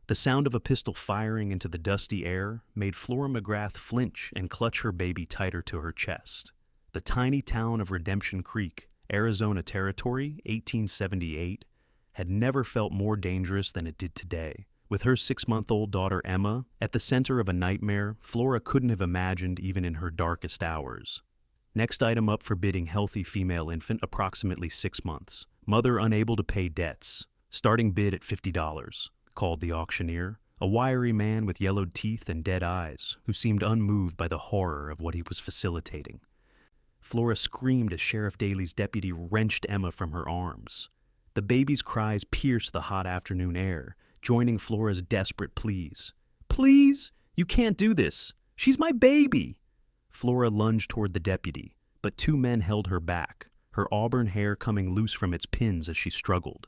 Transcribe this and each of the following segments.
The sound of a pistol firing into the dusty air made Flora McGrath flinch and clutch her baby tighter to her chest. The tiny town of Redemption Creek, Arizona Territory, 1878, had never felt more dangerous than it did today. With her 6-month-old daughter Emma at the center of a nightmare Flora couldn't have imagined even in her darkest hours. Next item up for bidding: healthy female infant, approximately 6 months. Mother unable to pay debts. Starting bid at $50, called the auctioneer, a wiry man with yellowed teeth and dead eyes, who seemed unmoved by the horror of what he was facilitating. Flora screamed as Sheriff Daly's deputy wrenched Emma from her arms. The baby's cries pierced the hot afternoon air, joining Flora's desperate pleas. "Please, you can't do this. She's my baby." Flora lunged toward the deputy, but 2 men held her back, her auburn hair coming loose from its pins as she struggled.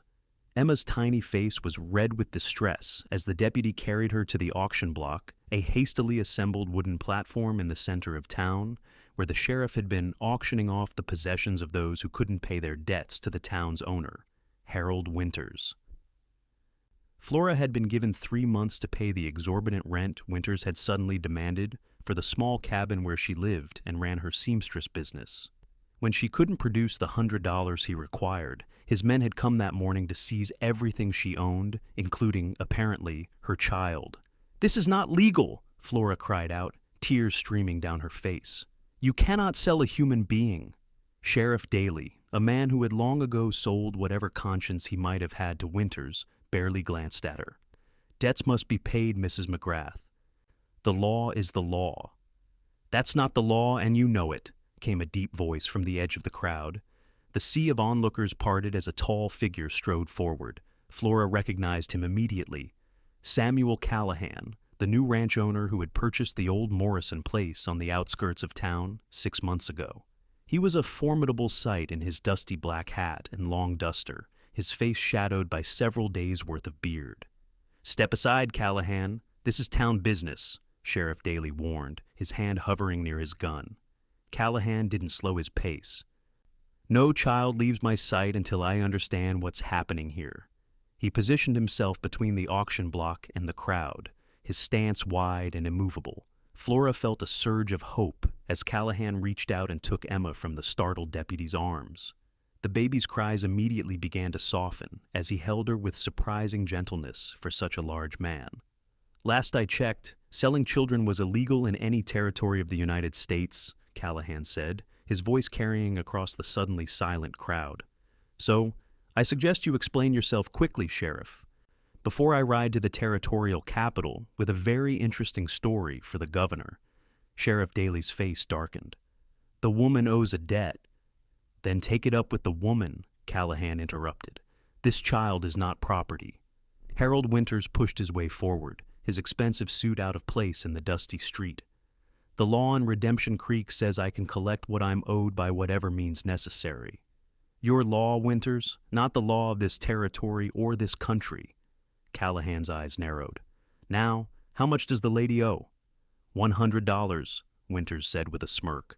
Emma's tiny face was red with distress as the deputy carried her to the auction block, a hastily assembled wooden platform in the center of town, where the sheriff had been auctioning off the possessions of those who couldn't pay their debts to the town's owner, Harold Winters. Flora had been given 3 months to pay the exorbitant rent Winters had suddenly demanded for the small cabin where she lived and ran her seamstress business. When she couldn't produce the $100 he required, his men had come that morning to seize everything she owned, including, apparently, her child. "This is not legal," Flora cried out, tears streaming down her face. "You cannot sell a human being." Sheriff Daly, a man who had long ago sold whatever conscience he might have had to Winters, barely glanced at her. "Debts must be paid, Mrs. McGrath. The law is the law." "That's not the law, and you know it," came a deep voice from the edge of the crowd. The sea of onlookers parted as a tall figure strode forward. Flora recognized him immediately. Samuel Callahan, the new ranch owner who had purchased the old Morrison place on the outskirts of town 6 months ago. He was a formidable sight in his dusty black hat and long duster, his face shadowed by several days' worth of beard. "Step aside, Callahan. This is town business," Sheriff Daly warned, his hand hovering near his gun. Callahan didn't slow his pace. "No child leaves my sight until I understand what's happening here." He positioned himself between the auction block and the crowd, his stance wide and immovable. Flora felt a surge of hope as Callahan reached out and took Emma from the startled deputy's arms. The baby's cries immediately began to soften as he held her with surprising gentleness for such a large man. "Last I checked, selling children was illegal in any territory of the United States," Callahan said, his voice carrying across the suddenly silent crowd. "So, I suggest you explain yourself quickly, Sheriff, before I ride to the territorial capital with a very interesting story for the governor." Sheriff Daly's face darkened. "The woman owes a debt." "Then take it up with the woman," Callahan interrupted. "This child is not property." Harold Winters pushed his way forward, his expensive suit out of place in the dusty street. "The law in Redemption Creek says I can collect what I'm owed by whatever means necessary." "Your law, Winters, not the law of this territory or this country." Callahan's eyes narrowed. "Now, how much does the lady owe?" $100, Winters said with a smirk.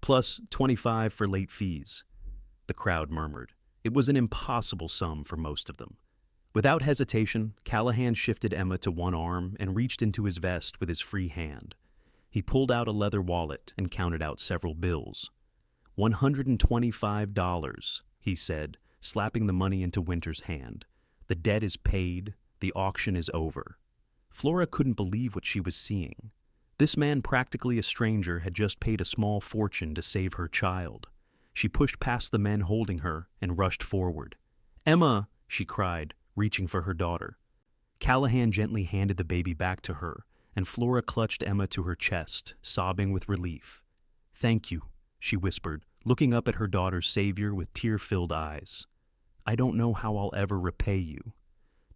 "Plus 25 for late fees." The crowd murmured. It was an impossible sum for most of them. Without hesitation, Callahan shifted Emma to one arm and reached into his vest with his free hand. He pulled out a leather wallet and counted out several bills. $125, he said, slapping the money into Winters' hand. "The debt is paid. The auction is over." Flora couldn't believe what she was seeing. This man, practically a stranger, had just paid a small fortune to save her child. She pushed past the men holding her and rushed forward. "Emma!" she cried, reaching for her daughter. Callahan gently handed the baby back to her, and Flora clutched Emma to her chest, sobbing with relief. "Thank you," she whispered, looking up at her daughter's savior with tear-filled eyes. "I don't know how I'll ever repay you."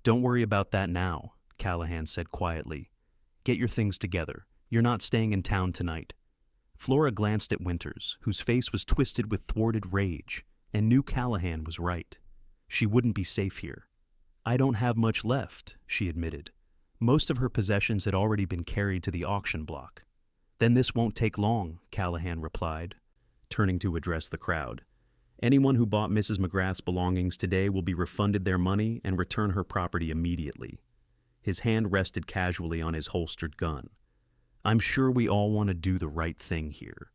"Don't worry about that now," Callahan said quietly. "Get your things together. You're not staying in town tonight." Flora glanced at Winters, whose face was twisted with thwarted rage, and knew Callahan was right. She wouldn't be safe here. "I don't have much left," she admitted. Most of her possessions had already been carried to the auction block. "Then this won't take long," Callahan replied, turning to address the crowd. "Anyone who bought Mrs. McGrath's belongings today will be refunded their money and return her property immediately." His hand rested casually on his holstered gun. "I'm sure we all want to do the right thing here."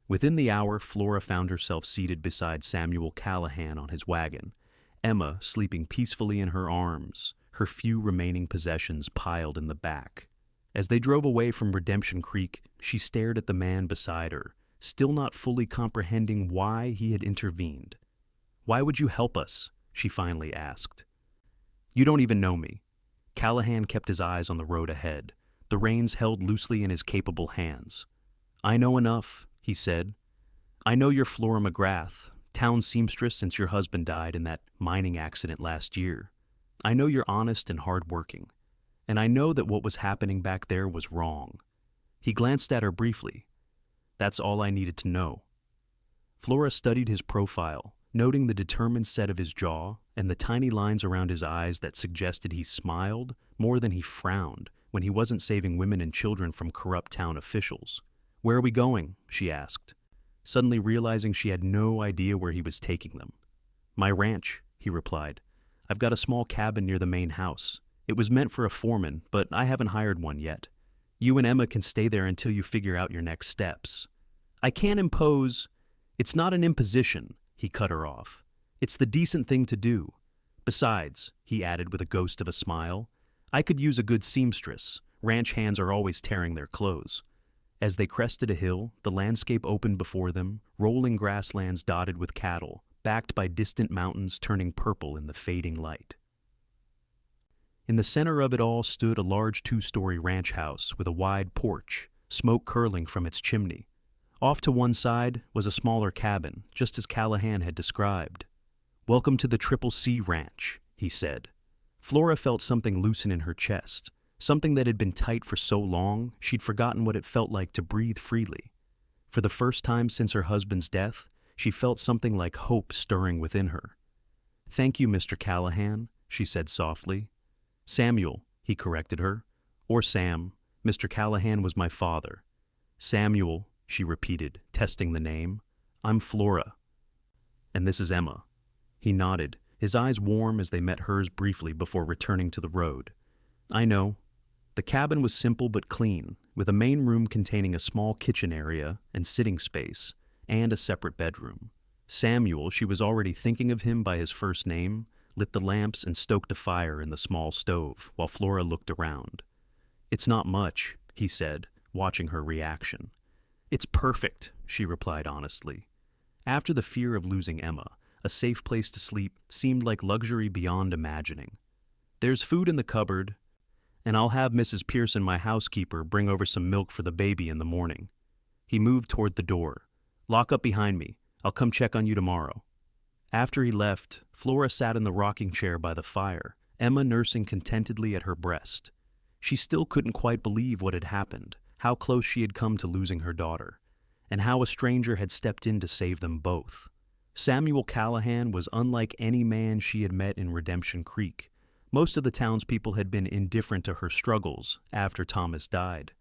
Within the hour, Flora found herself seated beside Samuel Callahan on his wagon, Emma sleeping peacefully in her arms, her few remaining possessions piled in the back. As they drove away from Redemption Creek, she stared at the man beside her, still not fully comprehending why he had intervened. "Why would you help us?" she finally asked. "You don't even know me." Callahan kept his eyes on the road ahead, the reins held loosely in his capable hands. "I know enough," he said. "I know you're Flora McGrath, town seamstress since your husband died in that mining accident last year. I know you're honest and hardworking, and I know that what was happening back there was wrong." He glanced at her briefly. "That's all I needed to know." Flora studied his profile, noting the determined set of his jaw and the tiny lines around his eyes that suggested he smiled more than he frowned when he wasn't saving women and children from corrupt town officials. "Where are we going?" she asked, suddenly realizing she had no idea where he was taking them. "My ranch," he replied. "I've got a small cabin near the main house. It was meant for a foreman, but I haven't hired one yet. You and Emma can stay there until you figure out your next steps." "I can't impose—" "It's not an imposition," he cut her off. "It's the decent thing to do. Besides," he added with a ghost of a smile, "I could use a good seamstress. Ranch hands are always tearing their clothes." As they crested a hill, the landscape opened before them, rolling grasslands dotted with cattle, backed by distant mountains turning purple in the fading light. In the center of it all stood a large two-story ranch house with a wide porch, smoke curling from its chimney. Off to one side was a smaller cabin, just as Callahan had described. "Welcome to the Triple C Ranch," he said. Flora felt something loosen in her chest, something that had been tight for so long she'd forgotten what it felt like to breathe freely. For the first time since her husband's death, she felt something like hope stirring within her. "Thank you, Mr. Callahan," she said softly. "Samuel," he corrected her. "Or Sam. Mr. Callahan was my father." "Samuel," she repeated, testing the name. "I'm Flora. And this is Emma." He nodded, his eyes warm as they met hers briefly before returning to the road. "I know." The cabin was simple but clean, with a main room containing a small kitchen area and sitting space, and a separate bedroom. Samuel, she was already thinking of him by his first name, lit the lamps and stoked a fire in the small stove while Flora looked around. "It's not much," he said, watching her reaction. "It's perfect," she replied honestly. After the fear of losing Emma, a safe place to sleep seemed like luxury beyond imagining. "There's food in the cupboard, and I'll have Mrs. Pearson, my housekeeper, bring over some milk for the baby in the morning." He moved toward the door. "Lock up behind me. I'll come check on you tomorrow." After he left, Flora sat in the rocking chair by the fire, Emma nursing contentedly at her breast. She still couldn't quite believe what had happened, how close she had come to losing her daughter, and how a stranger had stepped in to save them both. Samuel Callahan was unlike any man she had met in Redemption Creek. Most of the townspeople had been indifferent to her struggles after Thomas died,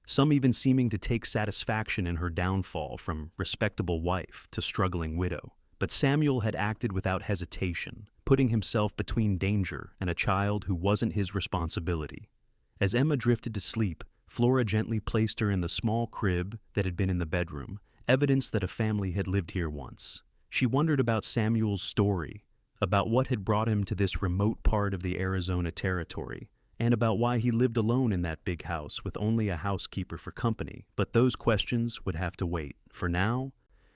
some even seeming to take satisfaction in her downfall from respectable wife to struggling widow. But Samuel had acted without hesitation, putting himself between danger and a child who wasn't his responsibility. As Emma drifted to sleep, Flora gently placed her in the small crib that had been in the bedroom, evidence that a family had lived here once. She wondered about Samuel's story, about what had brought him to this remote part of the Arizona territory, and about why he lived alone in that big house with only a housekeeper for company. But those questions would have to wait. For now,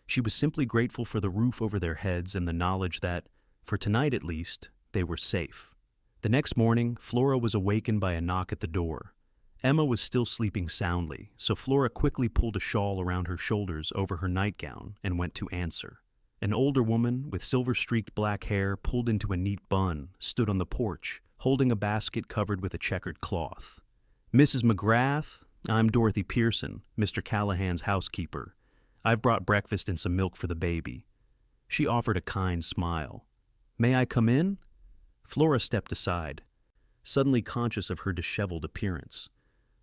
she was simply grateful for the roof over their heads and the knowledge that, for tonight at least, they were safe. The next morning, Flora was awakened by a knock at the door. Emma was still sleeping soundly, so Flora quickly pulled a shawl around her shoulders over her nightgown and went to answer. An older woman with silver-streaked black hair pulled into a neat bun stood on the porch, holding a basket covered with a checkered cloth. "Mrs. McGrath, I'm Dorothy Pearson, Mr. Callahan's housekeeper. I've brought breakfast and some milk for the baby." She offered a kind smile. "May I come in?" Flora stepped aside, suddenly conscious of her disheveled appearance.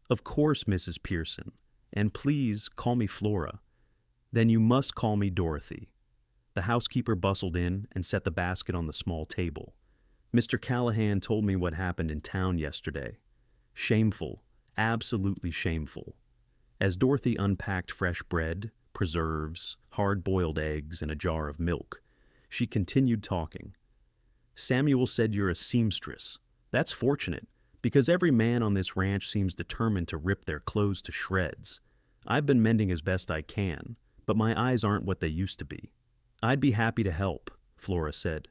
"Of course, Mrs. Pearson, and please call me Flora." "Then you must call me Dorothy." The housekeeper bustled in and set the basket on the small table. "Mr. Callahan told me what happened in town yesterday. Shameful, absolutely shameful. As Dorothy unpacked fresh bread, preserves, hard-boiled eggs, and a jar of milk, she continued talking. Samuel said you're a seamstress. That's fortunate, because every man on this ranch seems determined to rip their clothes to shreds. I've been mending as best I can, but my eyes aren't what they used to be. I'd be happy to help, Flora said,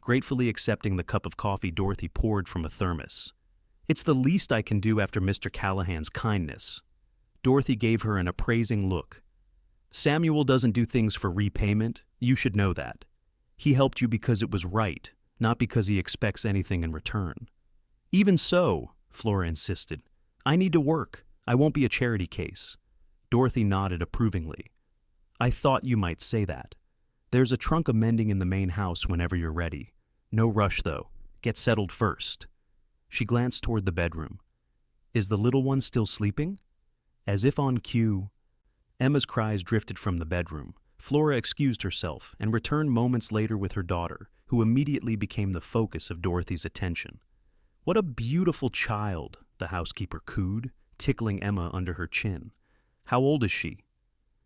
gratefully accepting the cup of coffee Dorothy poured from a thermos. It's the least I can do after Mr. Callahan's kindness. Dorothy gave her an appraising look. Samuel doesn't do things for repayment. You should know that. He helped you because it was right, not because he expects anything in return. Even so, Flora insisted, I need to work. I won't be a charity case. Dorothy nodded approvingly. I thought you might say that. There's a trunk of mending in the main house whenever you're ready. No rush, though. Get settled first. She glanced toward the bedroom. Is the little one still sleeping? As if on cue, Emma's cries drifted from the bedroom. Flora excused herself and returned moments later with her daughter, who immediately became the focus of Dorothy's attention. What a beautiful child, the housekeeper cooed, tickling Emma under her chin. How old is she?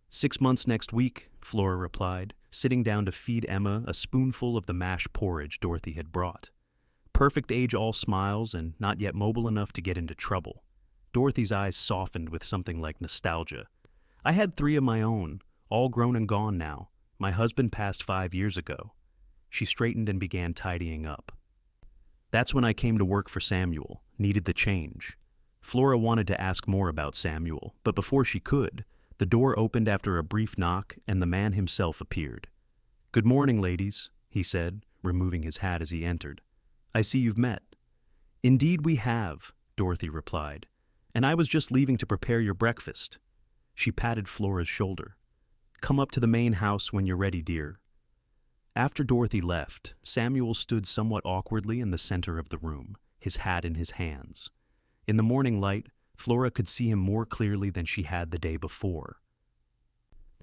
6 months next week, Flora replied, sitting down to feed Emma a spoonful of the mashed porridge Dorothy had brought. Perfect age, all smiles, and not yet mobile enough to get into trouble. Dorothy's eyes softened with something like nostalgia. I had 3 of my own, all grown and gone now. My husband passed 5 years ago. She straightened and began tidying up. That's when I came to work for Samuel, needed the change. Flora wanted to ask more about Samuel, but before she could, the door opened after a brief knock and the man himself appeared. Good morning, ladies, he said, removing his hat as he entered. I see you've met. Indeed we have, Dorothy replied, and I was just leaving to prepare your breakfast. She patted Flora's shoulder. Come up to the main house when you're ready, dear. After Dorothy left, Samuel stood somewhat awkwardly in the center of the room, his hat in his hands. In the morning light, Flora could see him more clearly than she had the day before.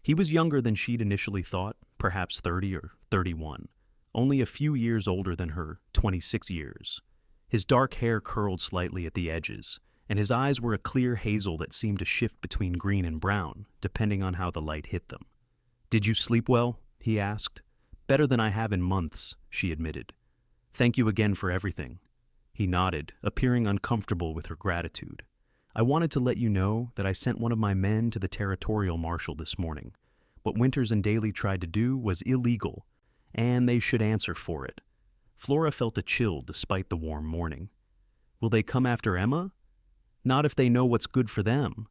He was younger than she'd initially thought, perhaps 30 or 31, only a few years older than her, 26 years. His dark hair curled slightly at the edges, and his eyes were a clear hazel that seemed to shift between green and brown, depending on how the light hit them. Did you sleep well? He asked. Better than I have in months, she admitted. Thank you again for everything. He nodded, appearing uncomfortable with her gratitude. I wanted to let you know that I sent one of my men to the territorial marshal this morning. What Winters and Daly tried to do was illegal, and they should answer for it. Flora felt a chill despite the warm morning. Will they come after Emma? Not if they know what's good for them.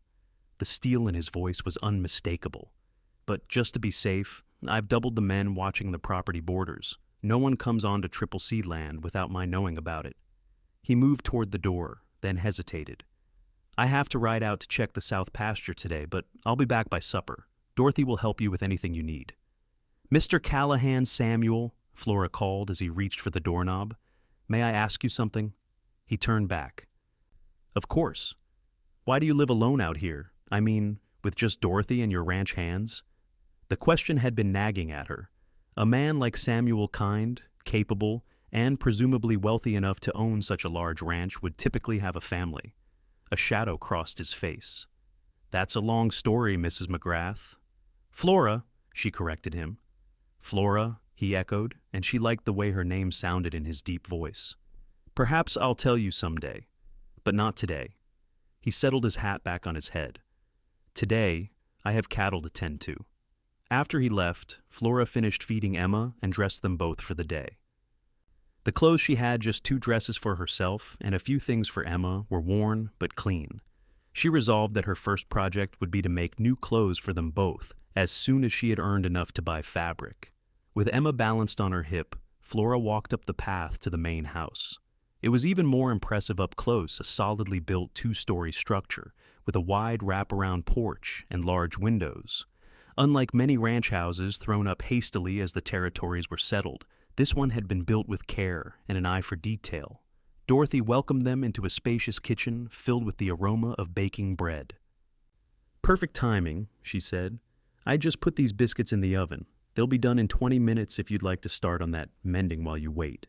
The steel in his voice was unmistakable. But just to be safe, I've doubled the men watching the property borders. No one comes onto Triple C land without my knowing about it. He moved toward the door, then hesitated. I have to ride out to check the south pasture today, but I'll be back by supper. Dorothy will help you with anything you need. Mr. Callahan, Samuel, Flora called as he reached for the doorknob. May I ask you something? He turned back. Of course. Why do you live alone out here? I mean, with just Dorothy and your ranch hands? The question had been nagging at her. A man like Samuel, kind, capable, and presumably wealthy enough to own such a large ranch, would typically have a family. A shadow crossed his face. That's a long story, Mrs. McGrath. Flora, she corrected him. Flora, he echoed, and she liked the way her name sounded in his deep voice. Perhaps I'll tell you someday, but not today. He settled his hat back on his head. Today, I have cattle to tend to. After he left, Flora finished feeding Emma and dressed them both for the day. The clothes she had, just 2 dresses for herself and a few things for Emma, were worn but clean. She resolved that her first project would be to make new clothes for them both as soon as she had earned enough to buy fabric. With Emma balanced on her hip, Flora walked up the path to the main house. It was even more impressive up close, a solidly built 2-story structure with a wide wraparound porch and large windows. Unlike many ranch houses thrown up hastily as the territories were settled, this one had been built with care and an eye for detail. Dorothy welcomed them into a spacious kitchen filled with the aroma of baking bread. Perfect timing, she said. I just put these biscuits in the oven. They'll be done in 20 minutes if you'd like to start on that mending while you wait.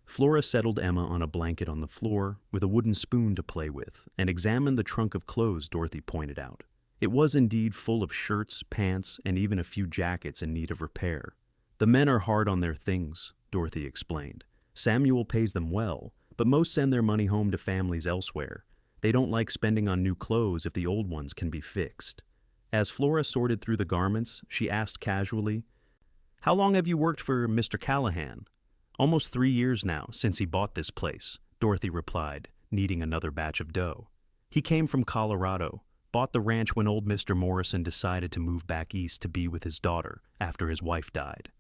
Flora settled Emma on a blanket on the floor with a wooden spoon to play with and examined the trunk of clothes Dorothy pointed out. It was indeed full of shirts, pants, and even a few jackets in need of repair. The men are hard on their things, Dorothy explained. Samuel pays them well, but most send their money home to families elsewhere. They don't like spending on new clothes if the old ones can be fixed. As Flora sorted through the garments, she asked casually, "How long have you worked for Mr. Callahan?" "Almost 3 years now, since he bought this place," Dorothy replied, kneading another batch of dough. "He came from Colorado, bought the ranch when old Mr. Morrison decided to move back east to be with his daughter after his wife died."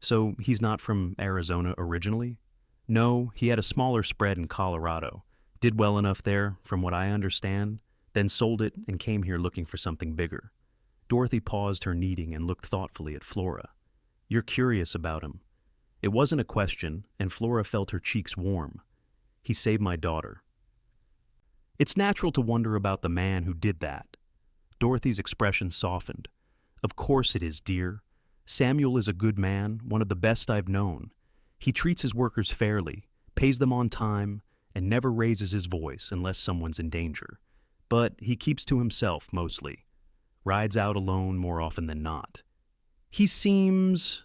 "So he's not from Arizona originally?" "No, he had a smaller spread in Colorado. Did well enough there, from what I understand, then sold it and came here looking for something bigger." Dorothy paused her kneading and looked thoughtfully at Flora. "You're curious about him." It wasn't a question, and Flora felt her cheeks warm. "He saved my daughter." "It's natural to wonder about the man who did that." Dorothy's expression softened. "Of course it is, dear. Samuel is a good man, one of the best I've known. He treats his workers fairly, pays them on time, and never raises his voice unless someone's in danger. But he keeps to himself mostly. Rides out alone more often than not. He seems—"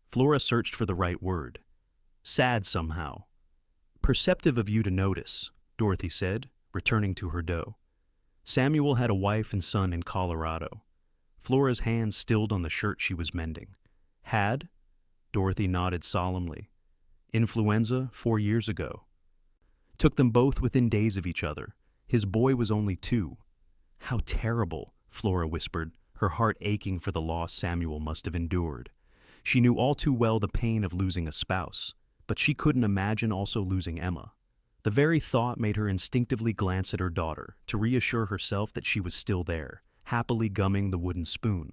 Flora searched for the right word. "Sad somehow." "Perceptive of you to notice," Dorothy said, returning to her dough. "Samuel had a wife and son in Colorado." Flora's hand stilled on the shirt she was mending. "Had?" Dorothy nodded solemnly. "Influenza 4 years ago. Took them both within days of each other. His boy was only 2. "How terrible," Flora whispered, her heart aching for the loss Samuel must have endured. She knew all too well the pain of losing a spouse, but she couldn't imagine also losing Emma. The very thought made her instinctively glance at her daughter to reassure herself that she was still there, happily gumming the wooden spoon.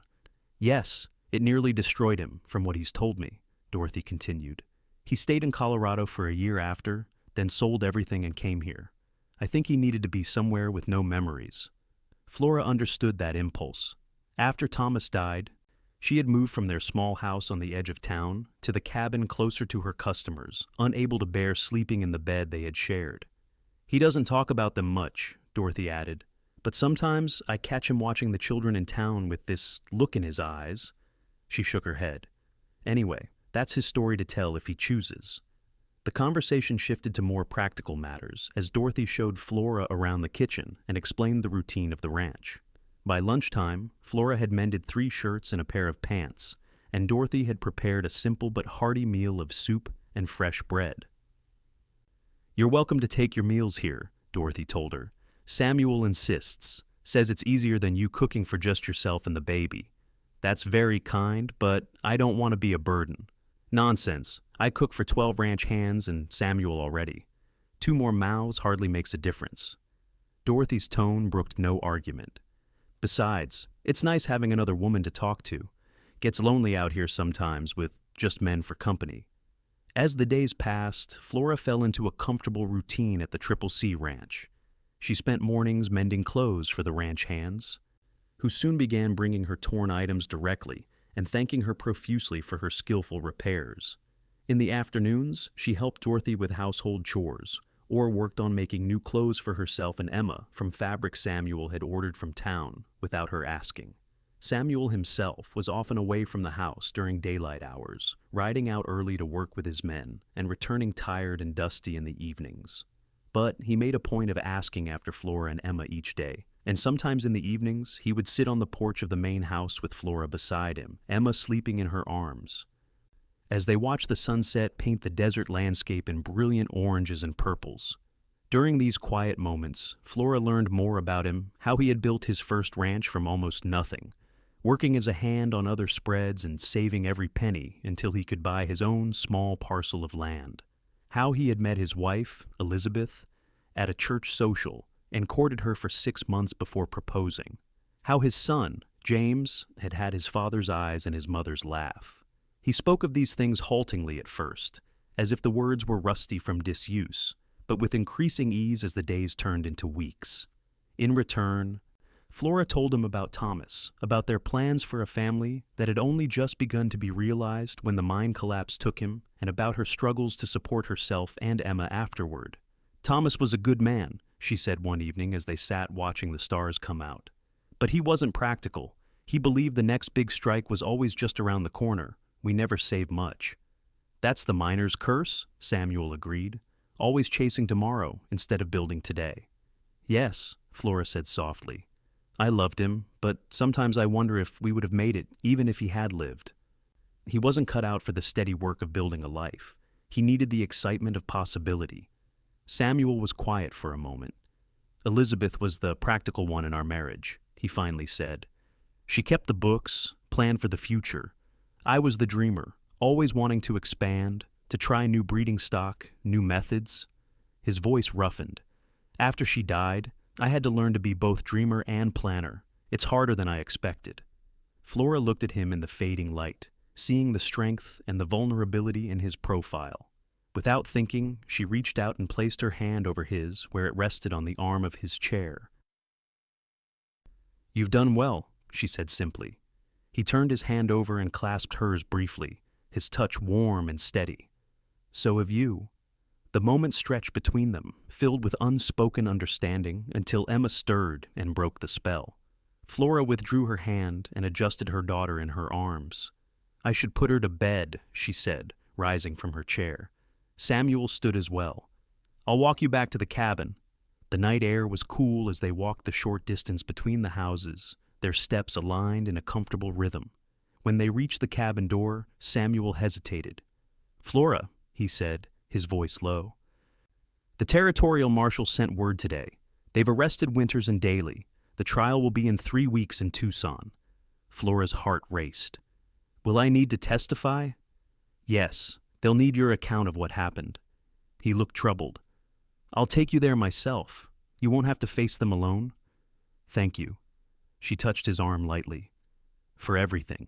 "Yes, it nearly destroyed him, from what he's told me," Dorothy continued. "He stayed in Colorado for a year after, then sold everything and came here. I think he needed to be somewhere with no memories." Flora understood that impulse. After Thomas died, she had moved from their small house on the edge of town to the cabin closer to her customers, unable to bear sleeping in the bed they had shared. "He doesn't talk about them much," Dorothy added, "but sometimes I catch him watching the children in town with this look in his eyes." She shook her head. "Anyway, that's his story to tell if he chooses." The conversation shifted to more practical matters as Dorothy showed Flora around the kitchen and explained the routine of the ranch. By lunchtime, Flora had mended 3 shirts and a pair of pants, and Dorothy had prepared a simple but hearty meal of soup and fresh bread. "You're welcome to take your meals here," Dorothy told her. "Samuel insists, says it's easier than you cooking for just yourself and the baby. That's very kind, but I don't want to be a burden." "Nonsense. I cook for 12 ranch hands and Samuel already. 2 more mouths hardly makes a difference." Dorothy's tone brooked no argument. "Besides, it's nice having another woman to talk to. Gets lonely out here sometimes with just men for company." As the days passed, Flora fell into a comfortable routine at the Triple C Ranch. She spent mornings mending clothes for the ranch hands, who soon began bringing her torn items directly and thanking her profusely for her skillful repairs. In the afternoons, she helped Dorothy with household chores, or worked on making new clothes for herself and Emma from fabric Samuel had ordered from town without her asking. Samuel himself was often away from the house during daylight hours, riding out early to work with his men and returning tired and dusty in the evenings. But he made a point of asking after Flora and Emma each day, and sometimes in the evenings he would sit on the porch of the main house with Flora beside him, Emma sleeping in her arms. As they watched the sunset paint the desert landscape in brilliant oranges and purples. During these quiet moments, Flora learned more about him, how he had built his first ranch from almost nothing, working as a hand on other spreads and saving every penny until he could buy his own small parcel of land. How he had met his wife, Elizabeth, at a church social and courted her for 6 months before proposing. How his son, James, had had his father's eyes and his mother's laugh. He spoke of these things haltingly at first, as if the words were rusty from disuse, but with increasing ease as the days turned into weeks. In return, Flora told him about Thomas, about their plans for a family that had only just begun to be realized when the mine collapse took him, and about her struggles to support herself and Emma afterward. Thomas was a good man, she said one evening as they sat watching the stars come out. But he wasn't practical. He believed the next big strike was always just around the corner. We never save much. That's the miner's curse, Samuel agreed. Always chasing tomorrow instead of building today. Yes, Flora said softly. I loved him, but sometimes I wonder if we would have made it, even if he had lived. He wasn't cut out for the steady work of building a life. He needed the excitement of possibility. Samuel was quiet for a moment. Elizabeth was the practical one in our marriage, he finally said. She kept the books, planned for the future. I was the dreamer, always wanting to expand, to try new breeding stock, new methods. His voice roughened. After she died, I had to learn to be both dreamer and planner. It's harder than I expected. Flora looked at him in the fading light, seeing the strength and the vulnerability in his profile. Without thinking, she reached out and placed her hand over his where it rested on the arm of his chair. You've done well, she said simply. He turned his hand over and clasped hers briefly, his touch warm and steady. So have you. The moment stretched between them, filled with unspoken understanding, until Emma stirred and broke the spell. Flora withdrew her hand and adjusted her daughter in her arms. I should put her to bed, she said, rising from her chair. Samuel stood as well. I'll walk you back to the cabin. The night air was cool as they walked the short distance between the houses, their steps aligned in a comfortable rhythm. When they reached the cabin door, Samuel hesitated. Flora, he said, his voice low. The territorial marshal sent word today. They've arrested Winters and Daly. The trial will be in 3 weeks in Tucson. Flora's heart raced. Will I need to testify? Yes, they'll need your account of what happened. He looked troubled. I'll take you there myself. You won't have to face them alone. Thank you. She touched his arm lightly. For everything.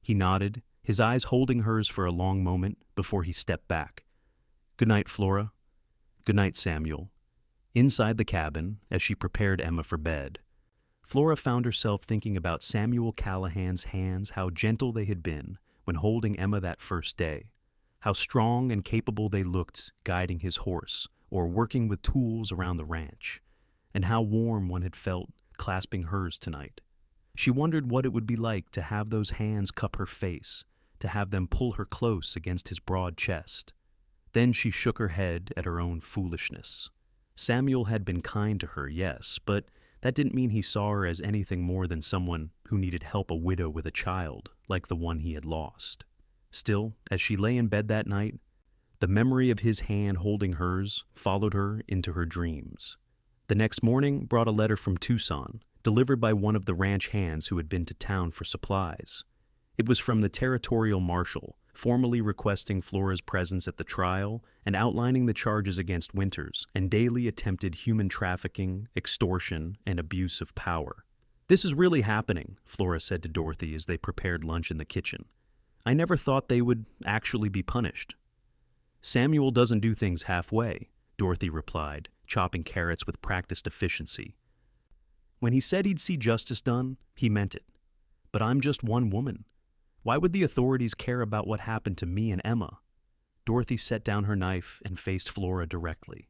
He nodded, his eyes holding hers for a long moment before he stepped back. Good night, Flora. Good night, Samuel. Inside the cabin, as she prepared Emma for bed, Flora found herself thinking about Samuel Callahan's hands, how gentle they had been when holding Emma that first day, how strong and capable they looked guiding his horse or working with tools around the ranch, and how warm one had felt clasping hers tonight. She wondered what it would be like to have those hands cup her face, to have them pull her close against his broad chest. Then she shook her head at her own foolishness. Samuel had been kind to her, yes, but that didn't mean he saw her as anything more than someone who needed help, a widow with a child, like the one he had lost. Still, as she lay in bed that night, the memory of his hand holding hers followed her into her dreams. The next morning brought a letter from Tucson, delivered by one of the ranch hands who had been to town for supplies. It was from the territorial marshal, formally requesting Flora's presence at the trial and outlining the charges against Winters and Daly attempted human trafficking, extortion, and abuse of power. This is really happening, Flora said to Dorothy as they prepared lunch in the kitchen. I never thought they would actually be punished. Samuel doesn't do things halfway, Dorothy replied, chopping carrots with practiced efficiency. When he said he'd see justice done, he meant it. But I'm just one woman. Why would the authorities care about what happened to me and Emma? Dorothy set down her knife and faced Flora directly.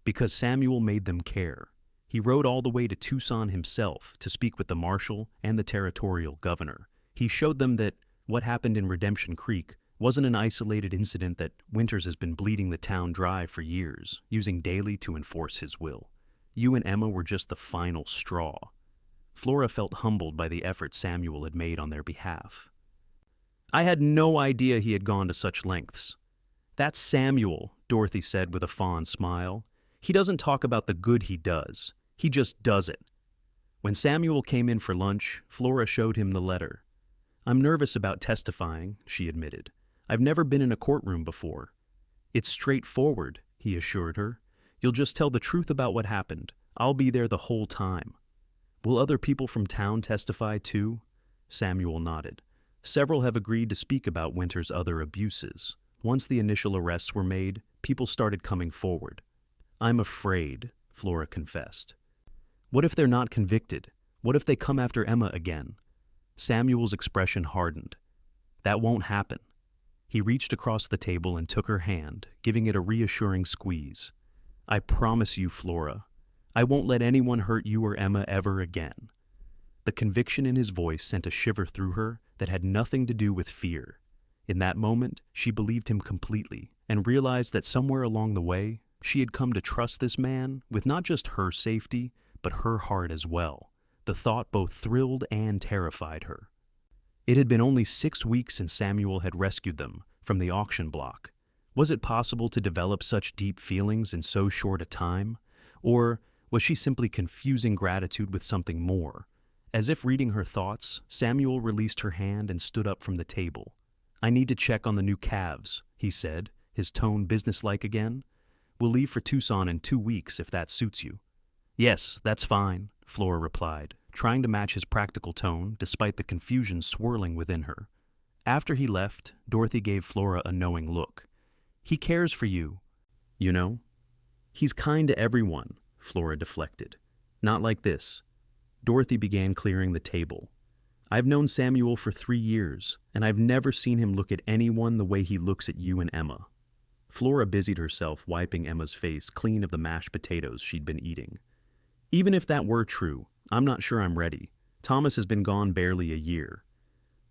Because Samuel made them care. He rode all the way to Tucson himself to speak with the marshal and the territorial governor. He showed them that what happened in Redemption Creek wasn't an isolated incident, that Winters has been bleeding the town dry for years, using Daly to enforce his will. You and Emma were just the final straw. Flora felt humbled by the effort Samuel had made on their behalf. I had no idea he had gone to such lengths. That's Samuel, Dorothy said with a fond smile. He doesn't talk about the good he does. He just does it. When Samuel came in for lunch, Flora showed him the letter. I'm nervous about testifying, she admitted. I've never been in a courtroom before. It's straightforward, he assured her. You'll just tell the truth about what happened. I'll be there the whole time. Will other people from town testify too? Samuel nodded. Several have agreed to speak about Winters' other abuses. Once the initial arrests were made, people started coming forward. I'm afraid, Flora confessed. What if they're not convicted? What if they come after Emma again? Samuel's expression hardened. That won't happen. He reached across the table and took her hand, giving it a reassuring squeeze. I promise you, Flora, I won't let anyone hurt you or Emma ever again. The conviction in his voice sent a shiver through her that had nothing to do with fear. In that moment, she believed him completely and realized that somewhere along the way, she had come to trust this man with not just her safety, but her heart as well. The thought both thrilled and terrified her. It had been only 6 weeks since Samuel had rescued them from the auction block. Was it possible to develop such deep feelings in so short a time? Or was she simply confusing gratitude with something more? As if reading her thoughts, Samuel released her hand and stood up from the table. I need to check on the new calves, he said, his tone businesslike again. We'll leave for Tucson in 2 weeks if that suits you. Yes, that's fine, Flora replied, trying to match his practical tone despite the confusion swirling within her. After he left, Dorothy gave Flora a knowing look. He cares for you, you know. He's kind to everyone, Flora deflected. Not like this. Dorothy began clearing the table. I've known Samuel for 3 years, and I've never seen him look at anyone the way he looks at you and Emma. Flora busied herself wiping Emma's face clean of the mashed potatoes she'd been eating. Even if that were true, I'm not sure I'm ready. Thomas has been gone barely a year.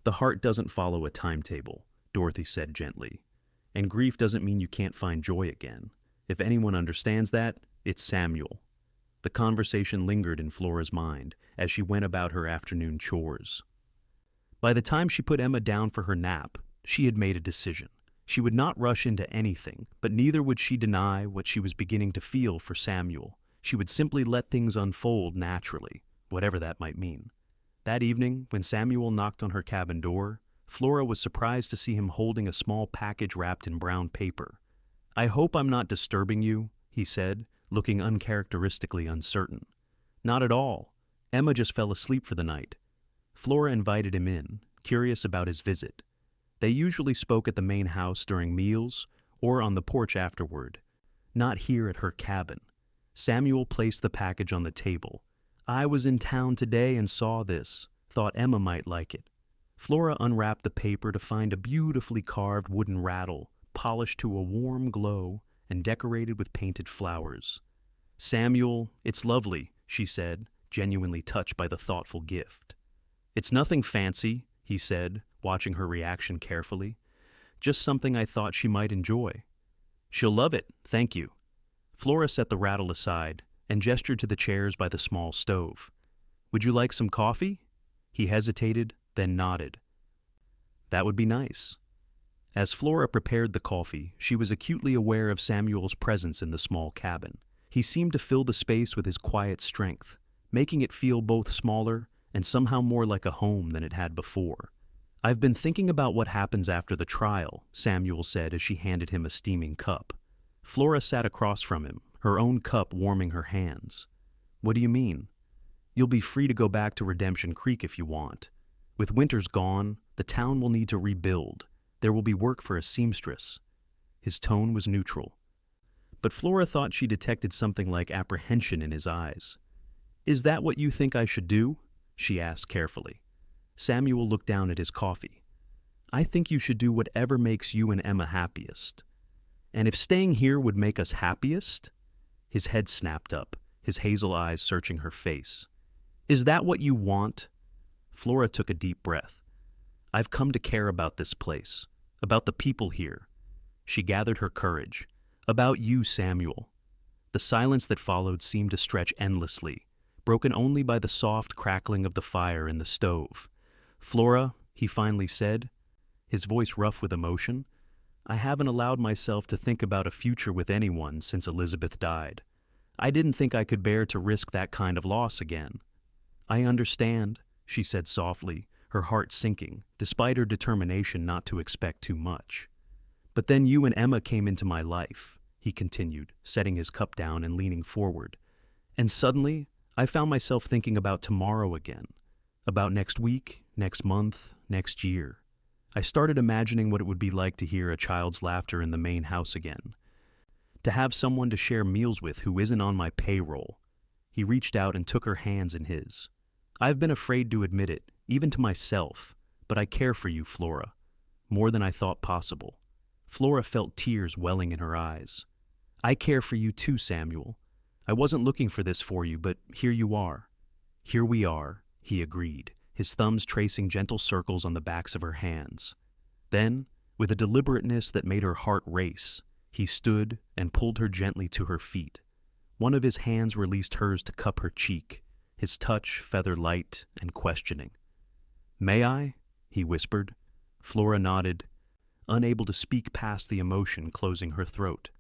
The heart doesn't follow a timetable, Dorothy said gently. And grief doesn't mean you can't find joy again. If anyone understands that, it's Samuel. The conversation lingered in Flora's mind as she went about her afternoon chores. By the time she put Emma down for her nap, she had made a decision. She would not rush into anything, but neither would she deny what she was beginning to feel for Samuel. She would simply let things unfold naturally, whatever that might mean. That evening, when Samuel knocked on her cabin door, Flora was surprised to see him holding a small package wrapped in brown paper. I hope I'm not disturbing you, he said, looking uncharacteristically uncertain. Not at all. Emma just fell asleep for the night. Flora invited him in, curious about his visit. They usually spoke at the main house during meals or on the porch afterward, not here at her cabin. Samuel placed the package on the table. I was in town today and saw this. Thought Emma might like it. Flora unwrapped the paper to find a beautifully carved wooden rattle, polished to a warm glow and decorated with painted flowers. Samuel, it's lovely, she said, genuinely touched by the thoughtful gift. It's nothing fancy, he said, watching her reaction carefully. Just something I thought she might enjoy. She'll love it, thank you. Flora set the rattle aside and gestured to the chairs by the small stove. Would you like some coffee? He hesitated, then nodded. That would be nice. As Flora prepared the coffee, she was acutely aware of Samuel's presence in the small cabin. He seemed to fill the space with his quiet strength, making it feel both smaller and somehow more like a home than it had before. I've been thinking about what happens after the trial, Samuel said as she handed him a steaming cup. Flora sat across from him, her own cup warming her hands. What do you mean? You'll be free to go back to Redemption Creek if you want. With winters gone, the town will need to rebuild. There will be work for a seamstress. His tone was neutral. But Flora thought she detected something like apprehension in his eyes. Is that what you think I should do? She asked carefully. Samuel looked down at his coffee. I think you should do whatever makes you and Emma happiest. And if staying here would make us happiest? His head snapped up, his hazel eyes searching her face. Is that what you want? Flora took a deep breath. I've come to care about this place, about the people here. She gathered her courage. About you, Samuel. The silence that followed seemed to stretch endlessly, broken only by the soft crackling of the fire in the stove. Flora, he finally said, his voice rough with emotion, I haven't allowed myself to think about a future with anyone since Elizabeth died. I didn't think I could bear to risk that kind of loss again. I understand, she said softly, her heart sinking, despite her determination not to expect too much. But then you and Emma came into my life, he continued, setting his cup down and leaning forward. And suddenly, I found myself thinking about tomorrow again, about next week, next month, next year. I started imagining what it would be like to hear a child's laughter in the main house again, to have someone to share meals with who isn't on my payroll. He reached out and took her hands in his. I've been afraid to admit it, even to myself, but I care for you, Flora, more than I thought possible. Flora felt tears welling in her eyes. I care for you too, Samuel. I wasn't looking for this for you, but here you are. Here we are, he agreed, his thumbs tracing gentle circles on the backs of her hands. Then, with a deliberateness that made her heart race, he stood and pulled her gently to her feet. One of his hands released hers to cup her cheek, his touch feather light and questioning. May I? He whispered. Flora nodded, unable to speak past the emotion closing her throat.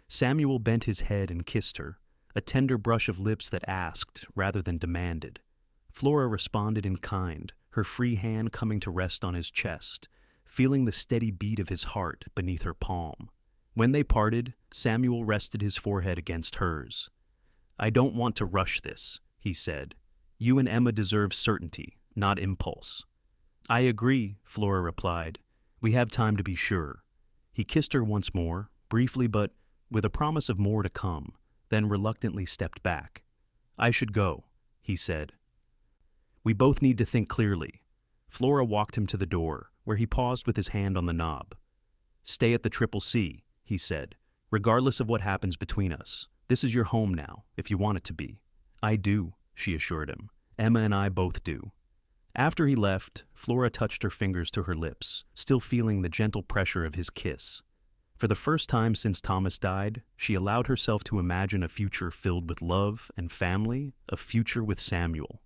Samuel bent his head and kissed her, a tender brush of lips that asked rather than demanded. Flora responded in kind, her free hand coming to rest on his chest, feeling the steady beat of his heart beneath her palm. When they parted, Samuel rested his forehead against hers. I don't want to rush this, he said. You and Emma deserve certainty, not impulse. I agree, Flora replied. We have time to be sure. He kissed her once more, briefly but with a promise of more to come, then reluctantly stepped back. I should go, he said. We both need to think clearly. Flora walked him to the door, where he paused with his hand on the knob. Stay at the CCC, he said. Regardless of what happens between us, this is your home now, if you want it to be. I do, she assured him. Emma and I both do. After he left, Flora touched her fingers to her lips, still feeling the gentle pressure of his kiss. For the first time since Thomas died, she allowed herself to imagine a future filled with love and family, a future with Samuel.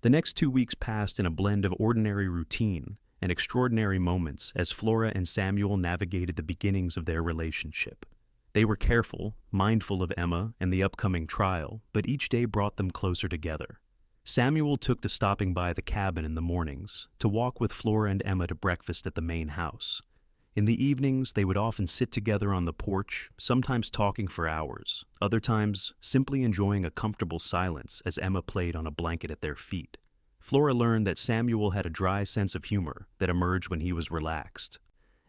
The next 2 weeks passed in a blend of ordinary routine and extraordinary moments as Flora and Samuel navigated the beginnings of their relationship. They were careful, mindful of Emma and the upcoming trial, but each day brought them closer together. Samuel took to stopping by the cabin in the mornings, to walk with Flora and Emma to breakfast at the main house. In the evenings, they would often sit together on the porch, sometimes talking for hours, other times simply enjoying a comfortable silence as Emma played on a blanket at their feet. Flora learned that Samuel had a dry sense of humor that emerged when he was relaxed,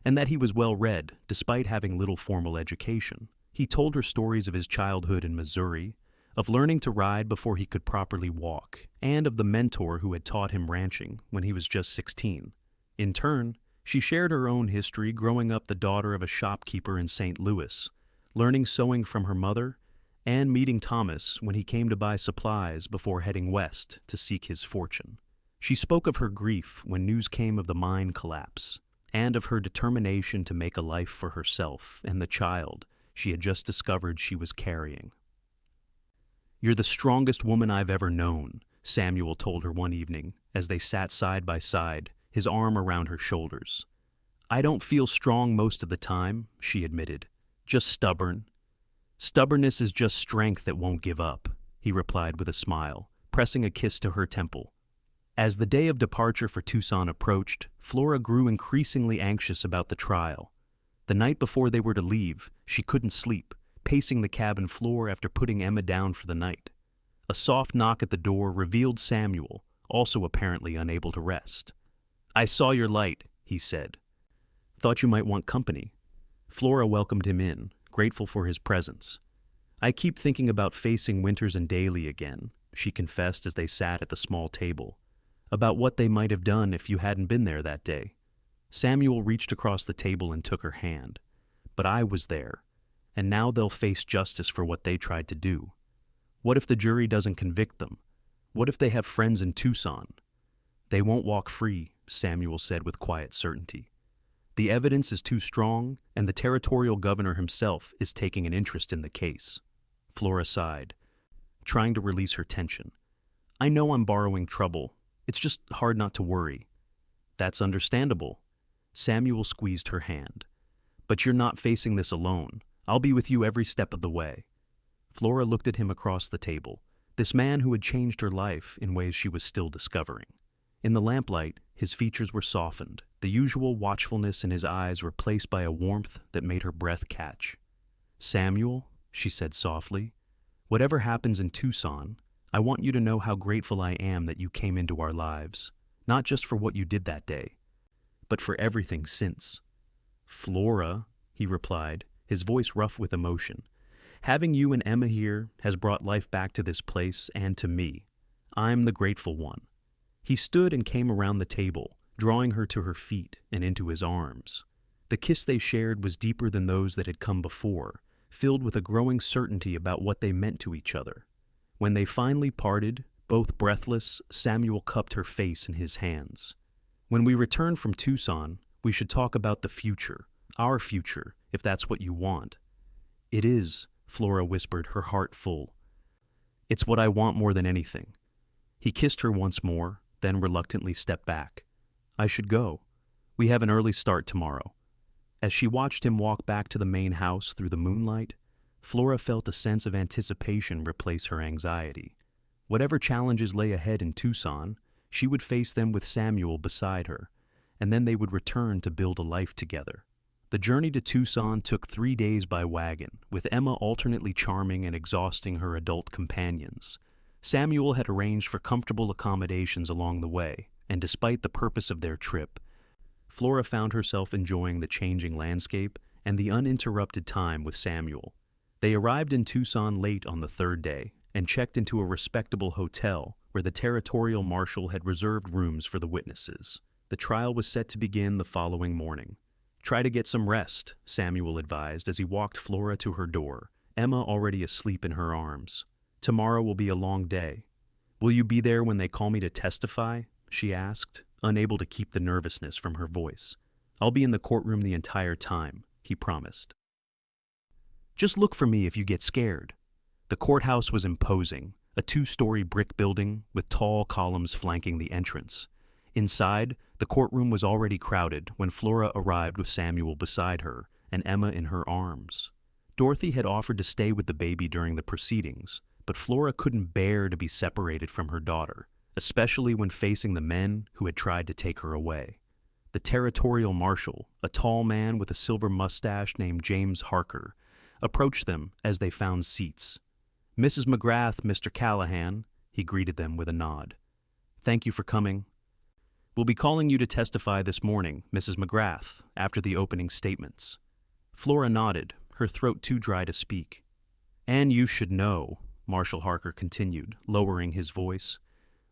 and that he was well-read despite having little formal education. He told her stories of his childhood in Missouri, of learning to ride before he could properly walk, and of the mentor who had taught him ranching when he was just 16. In turn, she shared her own history growing up the daughter of a shopkeeper in St. Louis, learning sewing from her mother, and meeting Thomas when he came to buy supplies before heading west to seek his fortune. She spoke of her grief when news came of the mine collapse, and of her determination to make a life for herself and the child she had just discovered she was carrying. You're the strongest woman I've ever known, Samuel told her one evening as they sat side by side, his arm around her shoulders. I don't feel strong most of the time, she admitted. Just stubborn. Stubbornness is just strength that won't give up, he replied with a smile, pressing a kiss to her temple. As the day of departure for Tucson approached, Flora grew increasingly anxious about the trial. The night before they were to leave, she couldn't sleep, pacing the cabin floor after putting Emma down for the night. A soft knock at the door revealed Samuel, also apparently unable to rest. I saw your light, he said. Thought you might want company. Flora welcomed him in, grateful for his presence. I keep thinking about facing Winters and Daly again, she confessed as they sat at the small table. About what they might have done if you hadn't been there that day. Samuel reached across the table and took her hand. But I was there, and now they'll face justice for what they tried to do. What if the jury doesn't convict them? What if they have friends in Tucson? They won't walk free, Samuel said with quiet certainty. The evidence is too strong, and the territorial governor himself is taking an interest in the case. Flora sighed, trying to release her tension. I know I'm borrowing trouble. It's just hard not to worry. That's understandable. Samuel squeezed her hand. But you're not facing this alone. I'll be with you every step of the way. Flora looked at him across the table, this man who had changed her life in ways she was still discovering. In the lamplight, his features were softened, the usual watchfulness in his eyes replaced by a warmth that made her breath catch. Samuel, she said softly, whatever happens in Tucson, I want you to know how grateful I am that you came into our lives, not just for what you did that day, but for everything since. Flora, he replied, his voice rough with emotion, having you and Emma here has brought life back to this place and to me. I'm the grateful one." He stood and came around the table, drawing her to her feet and into his arms. The kiss they shared was deeper than those that had come before, filled with a growing certainty about what they meant to each other. When they finally parted, both breathless, Samuel cupped her face in his hands. "When we return from Tucson, we should talk about the future, our future, if that's what you want." "It is," Flora whispered, her heart full. "It's what I want more than anything." He kissed her once more, then reluctantly stepped back. "I should go. We have an early start tomorrow." As she watched him walk back to the main house through the moonlight, Flora felt a sense of anticipation replace her anxiety. Whatever challenges lay ahead in Tucson, she would face them with Samuel beside her, and then they would return to build a life together. The journey to Tucson took 3 days by wagon, with Emma alternately charming and exhausting her adult companions. Samuel had arranged for comfortable accommodations along the way, and despite the purpose of their trip, Flora found herself enjoying the changing landscape and the uninterrupted time with Samuel. They arrived in Tucson late on the 3rd day and checked into a respectable hotel where the territorial marshal had reserved rooms for the witnesses. The trial was set to begin the following morning. "Try to get some rest," Samuel advised as he walked Flora to her door, Emma already asleep in her arms. "Tomorrow will be a long day." "Will you be there when they call me to testify?" she asked, unable to keep the nervousness from her voice. "I'll be in the courtroom the entire time," he promised. "Just look for me if you get scared." The courthouse was imposing, a 2-story brick building with tall columns flanking the entrance. Inside, the courtroom was already crowded when Flora arrived with Samuel beside her and Emma in her arms. Dorothy had offered to stay with the baby during the proceedings, but Flora couldn't bear to be separated from her daughter, especially when facing the men who had tried to take her away. The territorial marshal, a tall man with a silver mustache named James Harker, approached them as they found seats. "Mrs. McGrath, Mr. Callahan," he greeted them with a nod. "Thank you for coming. We'll be calling you to testify this morning, Mrs. McGrath, after the opening statements." Flora nodded, her throat too dry to speak. "And you should know," Marshal Harker continued, lowering his voice.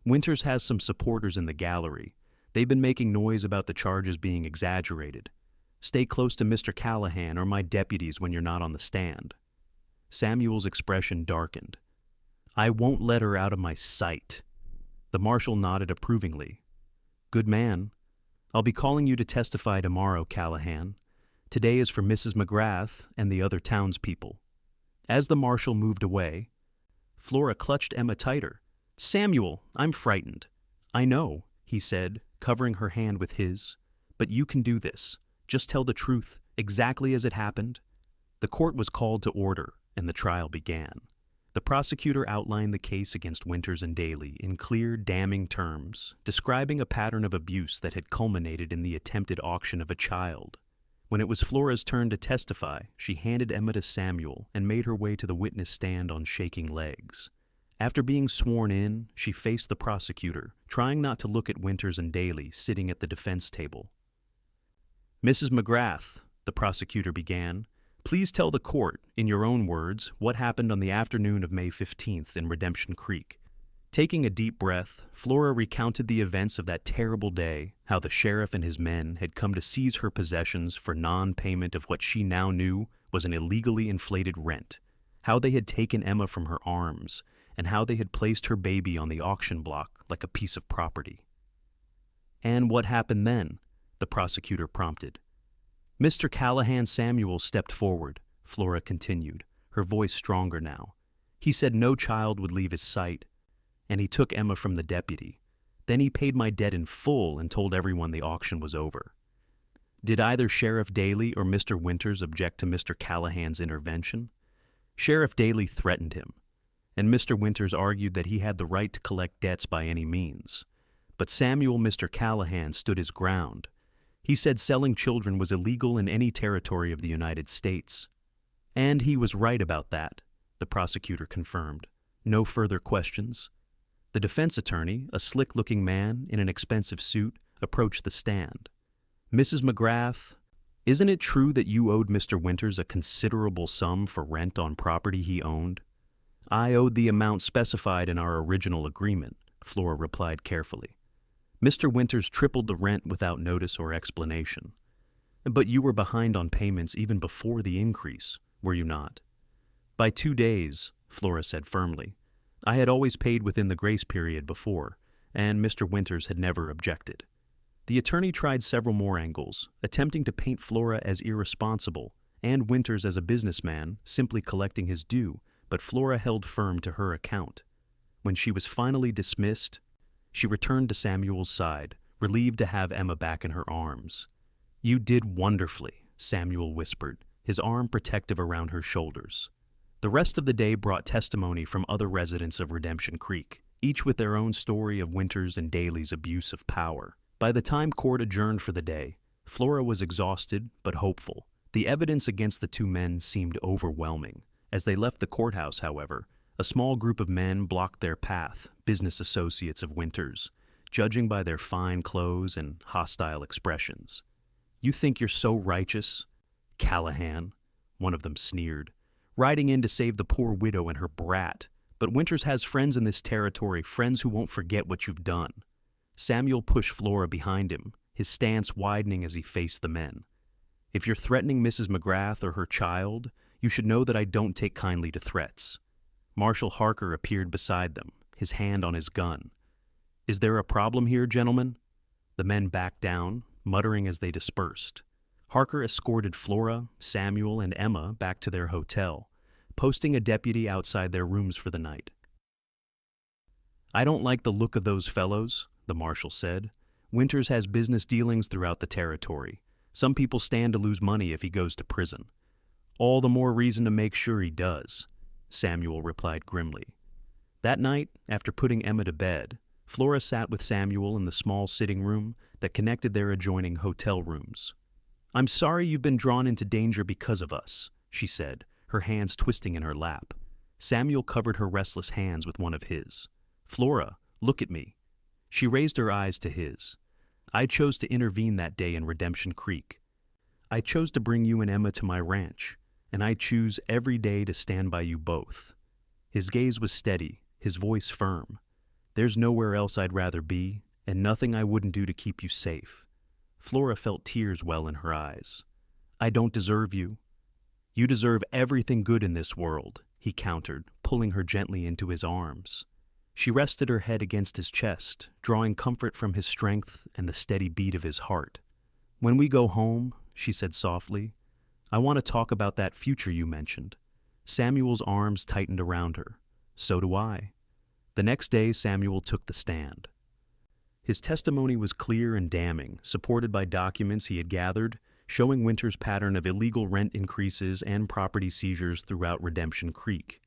"Winters has some supporters in the gallery. They've been making noise about the charges being exaggerated. Stay close to Mr. Callahan or my deputies when you're not on the stand." Samuel's expression darkened. "I won't let her out of my sight." The marshal nodded approvingly. "Good man. I'll be calling you to testify tomorrow, Callahan. Today is for Mrs. McGrath and the other townspeople." As the marshal moved away, Flora clutched Emma tighter. "Samuel, I'm frightened." "I know," he said, covering her hand with his. "But you can do this. Just tell the truth, exactly as it happened." The court was called to order, and the trial began. The prosecutor outlined the case against Winters and Daly in clear, damning terms, describing a pattern of abuse that had culminated in the attempted auction of a child. When it was Flora's turn to testify, she handed Emma to Samuel and made her way to the witness stand on shaking legs. After being sworn in, she faced the prosecutor, trying not to look at Winters and Daly sitting at the defense table. "Mrs. McGrath," the prosecutor began, "please tell the court, in your own words, what happened on the afternoon of May 15th in Redemption Creek." Taking a deep breath, Flora recounted the events of that terrible day, how the sheriff and his men had come to seize her possessions for non-payment of what she now knew was an illegally inflated rent, how they had taken Emma from her arms, and how they had placed her baby on the auction block like a piece of property. "And what happened then?" the prosecutor prompted. "Mr. Callahan Samuel stepped forward," Flora continued, her voice stronger now. "He said no child would leave his sight, and he took Emma from the deputy. Then he paid my debt in full and told everyone the auction was over." "Did either Sheriff Daly or Mr. Winters object to Mr. Callahan's intervention?" "Sheriff Daly threatened him, and Mr. Winters argued that he had the right to collect debts by any means. But Samuel Mr. Callahan stood his ground. He said selling children was illegal in any territory of the United States." "And he was right about that," the prosecutor confirmed. No further questions. The defense attorney, a slick-looking man in an expensive suit, approached the stand. "Mrs. McGrath, isn't it true that you owed Mr. Winters a considerable sum for rent on property he owned?" "I owed the amount specified in our original agreement," Flora replied carefully. Mr. Winters tripled the rent without notice or explanation. But you were behind on payments even before the increase, were you not? By 2 days, Flora said firmly. I had always paid within the grace period before, and Mr. Winters had never objected. The attorney tried several more angles, attempting to paint Flora as irresponsible and Winters as a businessman simply collecting his due, but Flora held firm to her account. When she was finally dismissed, she returned to Samuel's side, relieved to have Emma back in her arms. You did wonderfully, Samuel whispered, his arm protective around her shoulders. The rest of the day brought testimony from other residents of Redemption Creek, each with their own story of Winters and Daly's abuse of power. By the time court adjourned for the day, Flora was exhausted but hopeful. The evidence against the two men seemed overwhelming. As they left the courthouse, however, a small group of men blocked their path, business associates of Winters, judging by their fine clothes and hostile expressions. You think you're so righteous, Callahan, one of them sneered, riding in to save the poor widow and her brat. But Winters has friends in this territory, friends who won't forget what you've done. Samuel pushed Flora behind him, his stance widening as he faced the men. If you're threatening Mrs. McGrath or her child, you should know that I don't take kindly to threats. Marshal Harker appeared beside them, his hand on his gun. Is there a problem here, gentlemen? The men backed down, muttering as they dispersed. Harker escorted Flora, Samuel, and Emma back to their hotel, posting a deputy outside their rooms for the night. I don't like the look of those fellows, the marshal said. Winters has business dealings throughout the territory. Some people stand to lose money if he goes to prison. All the more reason to make sure he does, Samuel replied grimly. That night, after putting Emma to bed, Flora sat with Samuel in the small sitting room that connected their adjoining hotel rooms. I'm sorry you've been drawn into danger because of us, she said, her hands twisting in her lap. Samuel covered her restless hands with one of his. Flora, look at me. She raised her eyes to his. I chose to intervene that day in Redemption Creek. I chose to bring you and Emma to my ranch, and I choose every day to stand by you both. His gaze was steady, his voice firm. There's nowhere else I'd rather be, and nothing I wouldn't do to keep you safe. Flora felt tears well in her eyes. I don't deserve you. You deserve everything good in this world, he countered, pulling her gently into his arms. She rested her head against his chest, drawing comfort from his strength and the steady beat of his heart. When we go home, she said softly, I want to talk about that future you mentioned. Samuel's arms tightened around her. So do I. The next day, Samuel took the stand. His testimony was clear and damning, supported by documents he had gathered, showing Winters' pattern of illegal rent increases and property seizures throughout Redemption Creek.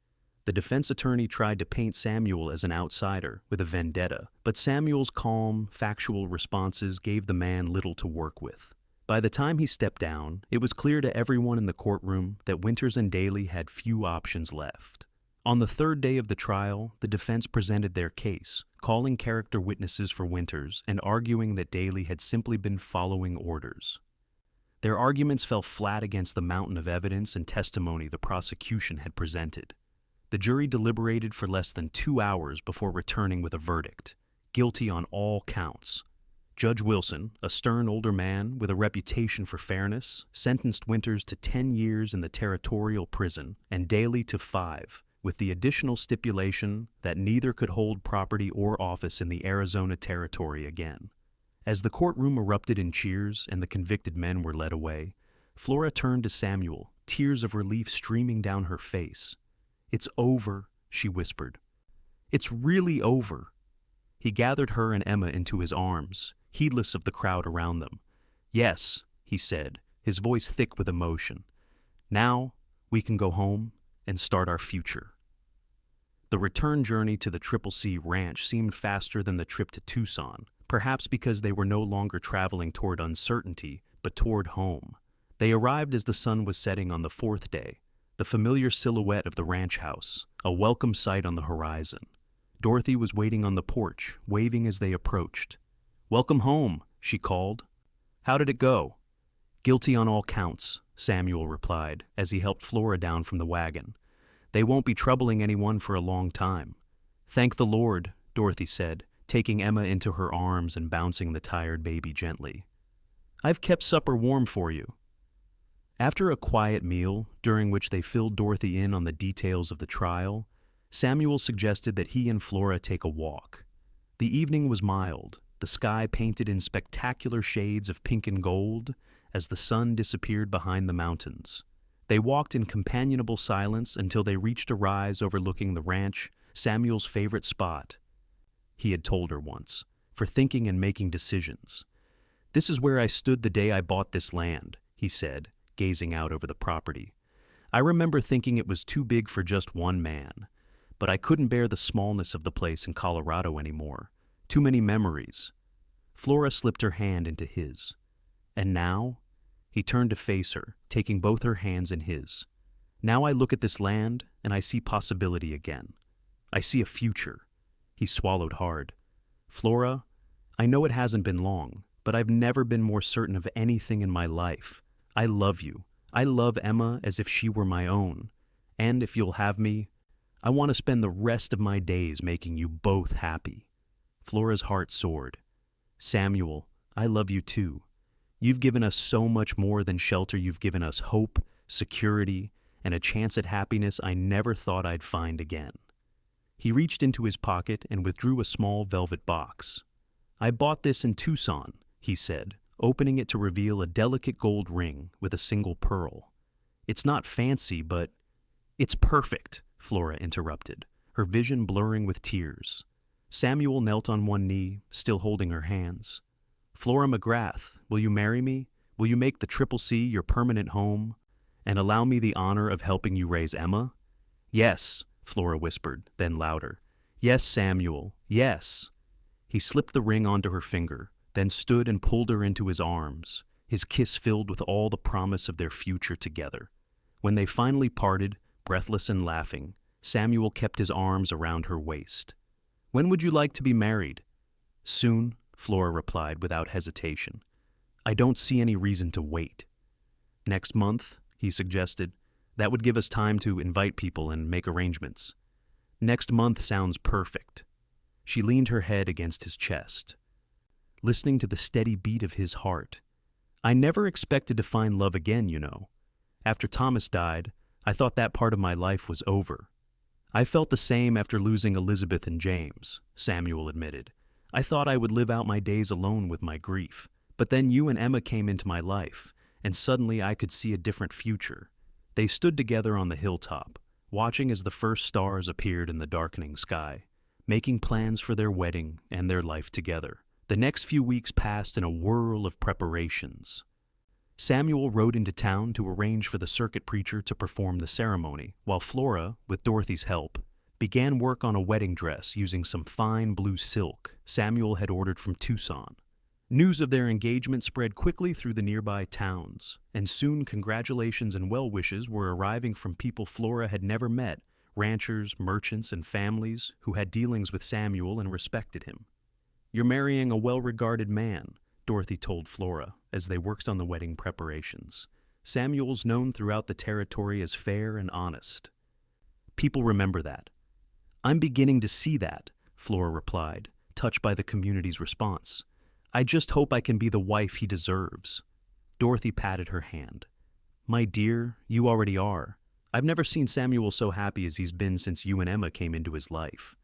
The defense attorney tried to paint Samuel as an outsider with a vendetta, but Samuel's calm, factual responses gave the man little to work with. By the time he stepped down, it was clear to everyone in the courtroom that Winters and Daly had few options left. On the third day of the trial, the defense presented their case, calling character witnesses for Winters and arguing that Daly had simply been following orders. Their arguments fell flat against the mountain of evidence and testimony the prosecution had presented. The jury deliberated for less than 2 hours before returning with a verdict, guilty on all counts. Judge Wilson, a stern older man with a reputation for fairness, sentenced Winters to 10 years in the territorial prison and Daly to 5, with the additional stipulation that neither could hold property or office in the Arizona territory again. As the courtroom erupted in cheers and the convicted men were led away, Flora turned to Samuel, tears of relief streaming down her face. It's over, she whispered. It's really over. He gathered her and Emma into his arms, heedless of the crowd around them. Yes, he said, his voice thick with emotion. Now we can go home and start our future. The return journey to the Triple C Ranch seemed faster than the trip to Tucson, perhaps because they were no longer traveling toward uncertainty, but toward home. They arrived as the sun was setting on the 4th day, the familiar silhouette of the ranch house, a welcome sight on the horizon. Dorothy was waiting on the porch, waving as they approached. Welcome home, she called. How did it go? Guilty on all counts, Samuel replied, as he helped Flora down from the wagon. They won't be troubling anyone for a long time. Thank the Lord, Dorothy said, taking Emma into her arms and bouncing the tired baby gently. "I've kept supper warm for you." After a quiet meal, during which they filled Dorothy in on the details of the trial, Samuel suggested that he and Flora take a walk. The evening was mild, the sky painted in spectacular shades of pink and gold as the sun disappeared behind the mountains. They walked in companionable silence until they reached a rise overlooking the ranch, Samuel's favorite spot, he had told her once, for thinking and making decisions. "This is where I stood the day I bought this land," he said, gazing out over the property. "I remember thinking it was too big for just one man, but I couldn't bear the smallness of the place in Colorado anymore. Too many memories." Flora slipped her hand into his. "And now?" He turned to face her, taking both her hands in his. "Now I look at this land, and I see possibility again. I see a future." He swallowed hard. "Flora, I know it hasn't been long, but I've never been more certain of anything in my life. I love you. I love Emma as if she were my own. And if you'll have me, I want to spend the rest of my days making you both happy." Flora's heart soared. "Samuel, I love you too. You've given us so much more than shelter. You've given us hope, security, and a chance at happiness I never thought I'd find again." He reached into his pocket and withdrew a small velvet box. "I bought this in Tucson," he said, opening it to reveal a delicate gold ring with a single pearl. "It's not fancy, but—" "It's perfect," Flora interrupted, her vision blurring with tears. Samuel knelt on one knee, still holding her hands. "Flora McGrath, will you marry me? Will you make the Triple C your permanent home? And allow me the honor of helping you raise Emma?" "Yes," Flora whispered, then louder. "Yes, Samuel, yes." He slipped the ring onto her finger, then stood and pulled her into his arms, his kiss filled with all the promise of their future together. When they finally parted, breathless and laughing, Samuel kept his arms around her waist. "When would you like to be married?" "Soon," Flora replied without hesitation. "I don't see any reason to wait." "Next month," he suggested. "That would give us time to invite people and make arrangements." "Next month sounds perfect." She leaned her head against his chest, listening to the steady beat of his heart. "I never expected to find love again, you know. After Thomas died, I thought that part of my life was over." "I felt the same after losing Elizabeth and James," Samuel admitted. "I thought I would live out my days alone with my grief. But then you and Emma came into my life, and suddenly I could see a different future." They stood together on the hilltop, watching as the first stars appeared in the darkening sky, making plans for their wedding and their life together. The next few weeks passed in a whirl of preparations. Samuel rode into town to arrange for the circuit preacher to perform the ceremony, while Flora, with Dorothy's help, began work on a wedding dress using some fine blue silk Samuel had ordered from Tucson. News of their engagement spread quickly through the nearby towns, and soon congratulations and well wishes were arriving from people Flora had never met, ranchers, merchants, and families who had dealings with Samuel and respected him. "You're marrying a well-regarded man," Dorothy told Flora as they worked on the wedding preparations. "Samuel's known throughout the territory as fair and honest. People remember that." "I'm beginning to see that," Flora replied, touched by the community's response. "I just hope I can be the wife he deserves." Dorothy patted her hand. "My dear, you already are. I've never seen Samuel so happy as he's been since you and Emma came into his life."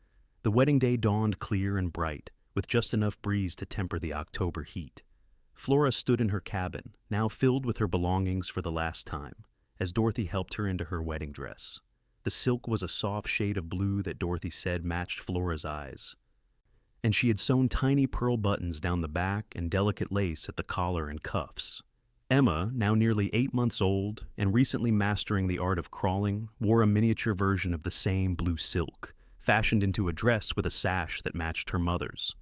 The wedding day dawned clear and bright, with just enough breeze to temper the October heat. Flora stood in her cabin, now filled with her belongings for the last time, as Dorothy helped her into her wedding dress. The silk was a soft shade of blue that Dorothy said matched Flora's eyes, and she had sewn tiny pearl buttons down the back and delicate lace at the collar and cuffs. Emma, now nearly 8 months old and recently mastering the art of crawling, wore a miniature version of the same blue silk, fashioned into a dress with a sash that matched her mother's.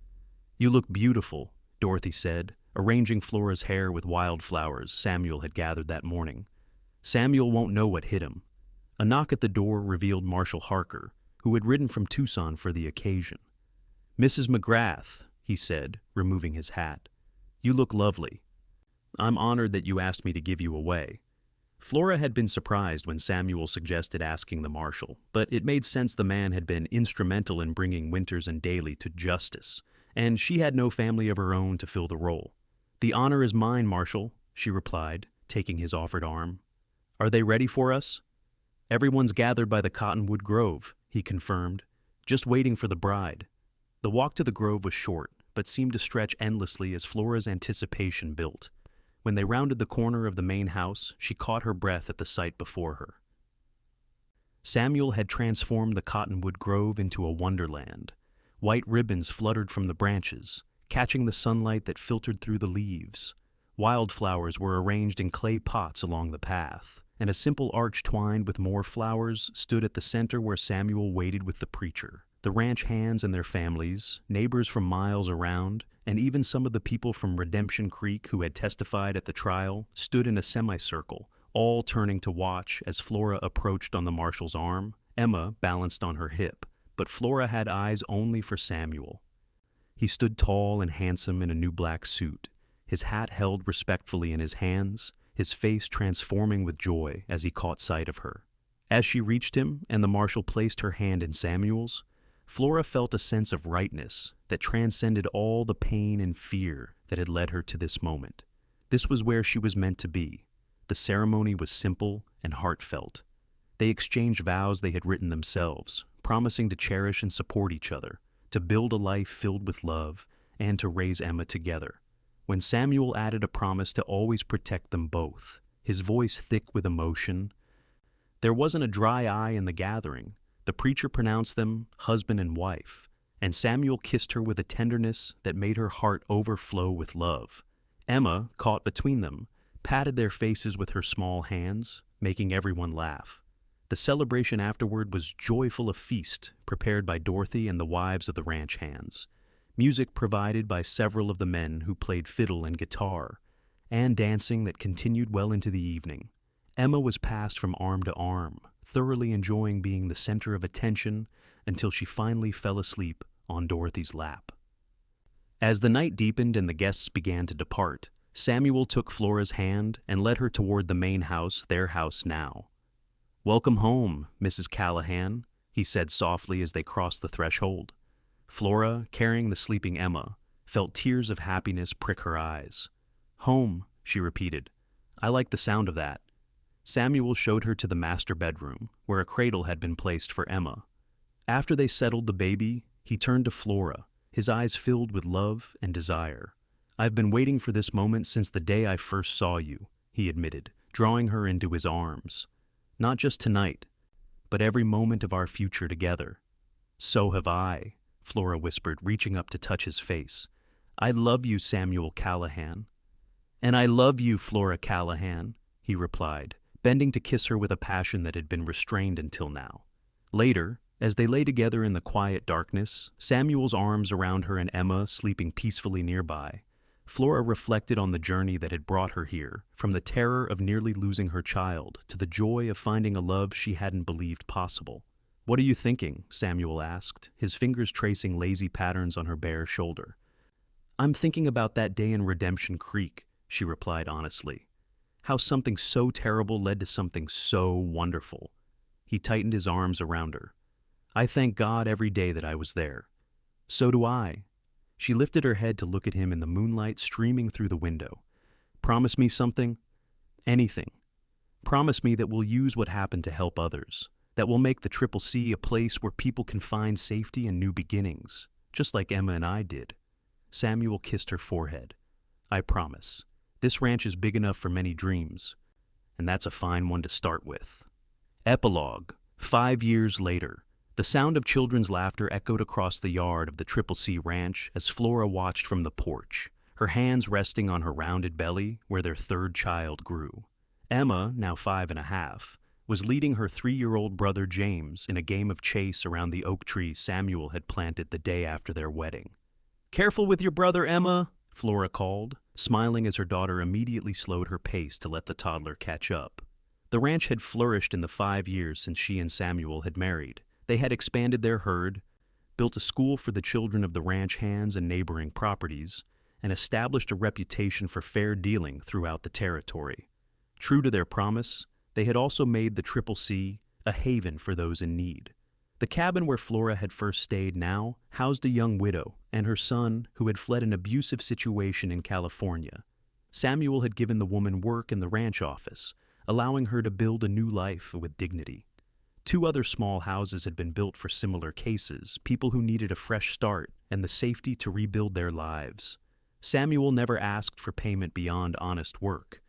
"You look beautiful," Dorothy said, arranging Flora's hair with wildflowers Samuel had gathered that morning. Samuel won't know what hit him. A knock at the door revealed Marshal Harker, who had ridden from Tucson for the occasion. "Mrs. McGrath," he said, removing his hat. "You look lovely. I'm honored that you asked me to give you away." Flora had been surprised when Samuel suggested asking the marshal, but it made sense the man had been instrumental in bringing Winters and Daly to justice, and she had no family of her own to fill the role. "The honor is mine, Marshal," she replied, taking his offered arm. "Are they ready for us?" "Everyone's gathered by the cottonwood grove," he confirmed, "just waiting for the bride." The walk to the grove was short, but seemed to stretch endlessly as Flora's anticipation built. When they rounded the corner of the main house, she caught her breath at the sight before her. Samuel had transformed the cottonwood grove into a wonderland. White ribbons fluttered from the branches, catching the sunlight that filtered through the leaves. Wildflowers were arranged in clay pots along the path, and a simple arch twined with more flowers stood at the center where Samuel waited with the preacher. The ranch hands and their families, neighbors from miles around, and even some of the people from Redemption Creek who had testified at the trial stood in a semicircle, all turning to watch as Flora approached on the marshal's arm, Emma balanced on her hip, but Flora had eyes only for Samuel. He stood tall and handsome in a new black suit, his hat held respectfully in his hands, his face transforming with joy as he caught sight of her. As she reached him and the marshal placed her hand in Samuel's, Flora felt a sense of rightness that transcended all the pain and fear that had led her to this moment. This was where she was meant to be. The ceremony was simple and heartfelt. They exchanged vows they had written themselves, promising to cherish and support each other, to build a life filled with love, and to raise Emma together. When Samuel added a promise to always protect them both, his voice thick with emotion, there wasn't a dry eye in the gathering. The preacher pronounced them husband and wife, and Samuel kissed her with a tenderness that made her heart overflow with love. Emma, caught between them, patted their faces with her small hands, making everyone laugh. The celebration afterward was joyful a feast prepared by Dorothy and the wives of the ranch hands, music provided by several of the men who played fiddle and guitar, and dancing that continued well into the evening. Emma was passed from arm to arm, thoroughly enjoying being the center of attention until she finally fell asleep on Dorothy's lap. As the night deepened and the guests began to depart, Samuel took Flora's hand and led her toward the main house, their house now. "Welcome home, Mrs. Callahan," he said softly as they crossed the threshold. Flora, carrying the sleeping Emma, felt tears of happiness prick her eyes. "Home," she repeated. "I like the sound of that." Samuel showed her to the master bedroom, where a cradle had been placed for Emma. After they settled the baby, he turned to Flora, his eyes filled with love and desire. "I've been waiting for this moment since the day I first saw you," he admitted, drawing her into his arms. "Not just tonight, but every moment of our future together." "So have I," Flora whispered, reaching up to touch his face. "I love you, Samuel Callahan." "And I love you, Flora Callahan," he replied, bending to kiss her with a passion that had been restrained until now. Later, as they lay together in the quiet darkness, Samuel's arms around her and Emma sleeping peacefully nearby, Flora reflected on the journey that had brought her here, from the terror of nearly losing her child to the joy of finding a love she hadn't believed possible. "What are you thinking?" Samuel asked, his fingers tracing lazy patterns on her bare shoulder. "I'm thinking about that day in Redemption Creek," she replied honestly. "How something so terrible led to something so wonderful." He tightened his arms around her. "I thank God every day that I was there." "So do I." She lifted her head to look at him in the moonlight streaming through the window. "Promise me something?" "Anything. Promise me that we'll use what happened to help others, that we'll make the Triple C a place where people can find safety and new beginnings, just like Emma and I did." Samuel kissed her forehead. "I promise. This ranch is big enough for many dreams, and that's a fine one to start with." Epilogue. 5 years later. The sound of children's laughter echoed across the yard of the Triple C Ranch as Flora watched from the porch, her hands resting on her rounded belly where their third child grew. Emma, now 5.5, was leading her 3-year-old brother James in a game of chase around the oak tree Samuel had planted the day after their wedding. "Careful with your brother, Emma," Flora called, smiling as her daughter immediately slowed her pace to let the toddler catch up. The ranch had flourished in the 5 years since she and Samuel had married. They had expanded their herd, built a school for the children of the ranch hands and neighboring properties, and established a reputation for fair dealing throughout the territory. True to their promise, they had also made the Triple C a haven for those in need. The The cabin where Flora had first stayed now housed a young widow and her son who had fled an abusive situation in California. Samuel had given the woman work in the ranch office, allowing her to build a new life with dignity. 2 other small houses had been built for similar cases, people who needed a fresh start and the safety to rebuild their lives. Samuel never asked for payment beyond honest work.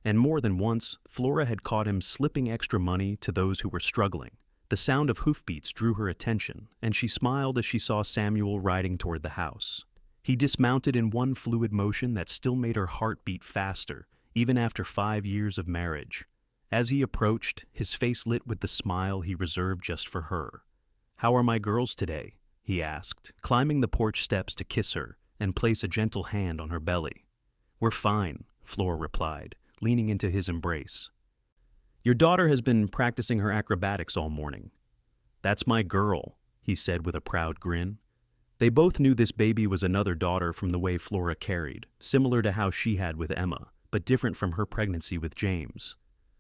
And more than once, Flora had caught him slipping extra money to those who were struggling. The sound of hoofbeats drew her attention, and she smiled as she saw Samuel riding toward the house. He dismounted in one fluid motion that still made her heart beat faster, even after 5 years of marriage. As he approached, his face lit with the smile he reserved just for her. "How are my girls today?" he asked, climbing the porch steps to kiss her and place a gentle hand on her belly. "We're fine," Flora replied, leaning into his embrace. "Your daughter has been practicing her acrobatics all morning." "That's my girl," he said with a proud grin. They both knew this baby was another daughter from the way Flora carried, similar to how she had with Emma, but different from her pregnancy with James.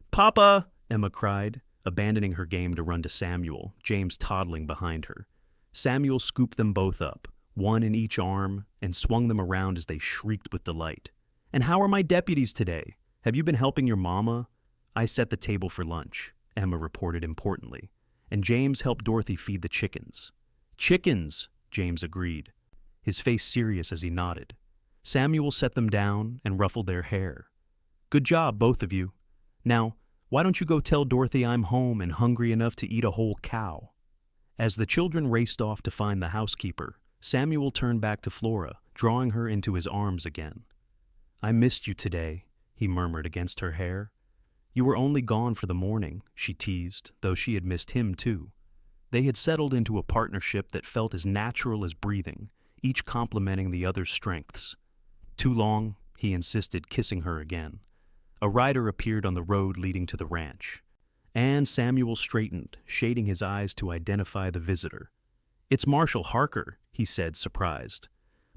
"Papa!" Emma cried, abandoning her game to run to Samuel, James toddling behind her. Samuel scooped them both up, one in each arm, and swung them around as they shrieked with delight. "And how are my deputies today? Have you been helping your mama?" "I set the table for lunch," Emma reported importantly, "and James helped Dorothy feed the chickens." "Chickens!" James agreed, his face serious as he nodded. Samuel set them down and ruffled their hair. "Good job, both of you. Now, why don't you go tell Dorothy I'm home and hungry enough to eat a whole cow?" As the children raced off to find the housekeeper, Samuel turned back to Flora, drawing her into his arms again. "I missed you today," he murmured against her hair. "You were only gone for the morning," she teased, though she had missed him too. They had settled into a partnership that felt as natural as breathing, each complementing the other's strengths. "Too long," he insisted, kissing her again. A rider appeared on the road leading to the ranch, and Samuel straightened, shading his eyes to identify the visitor. "It's Marshal Harker," he said, surprised.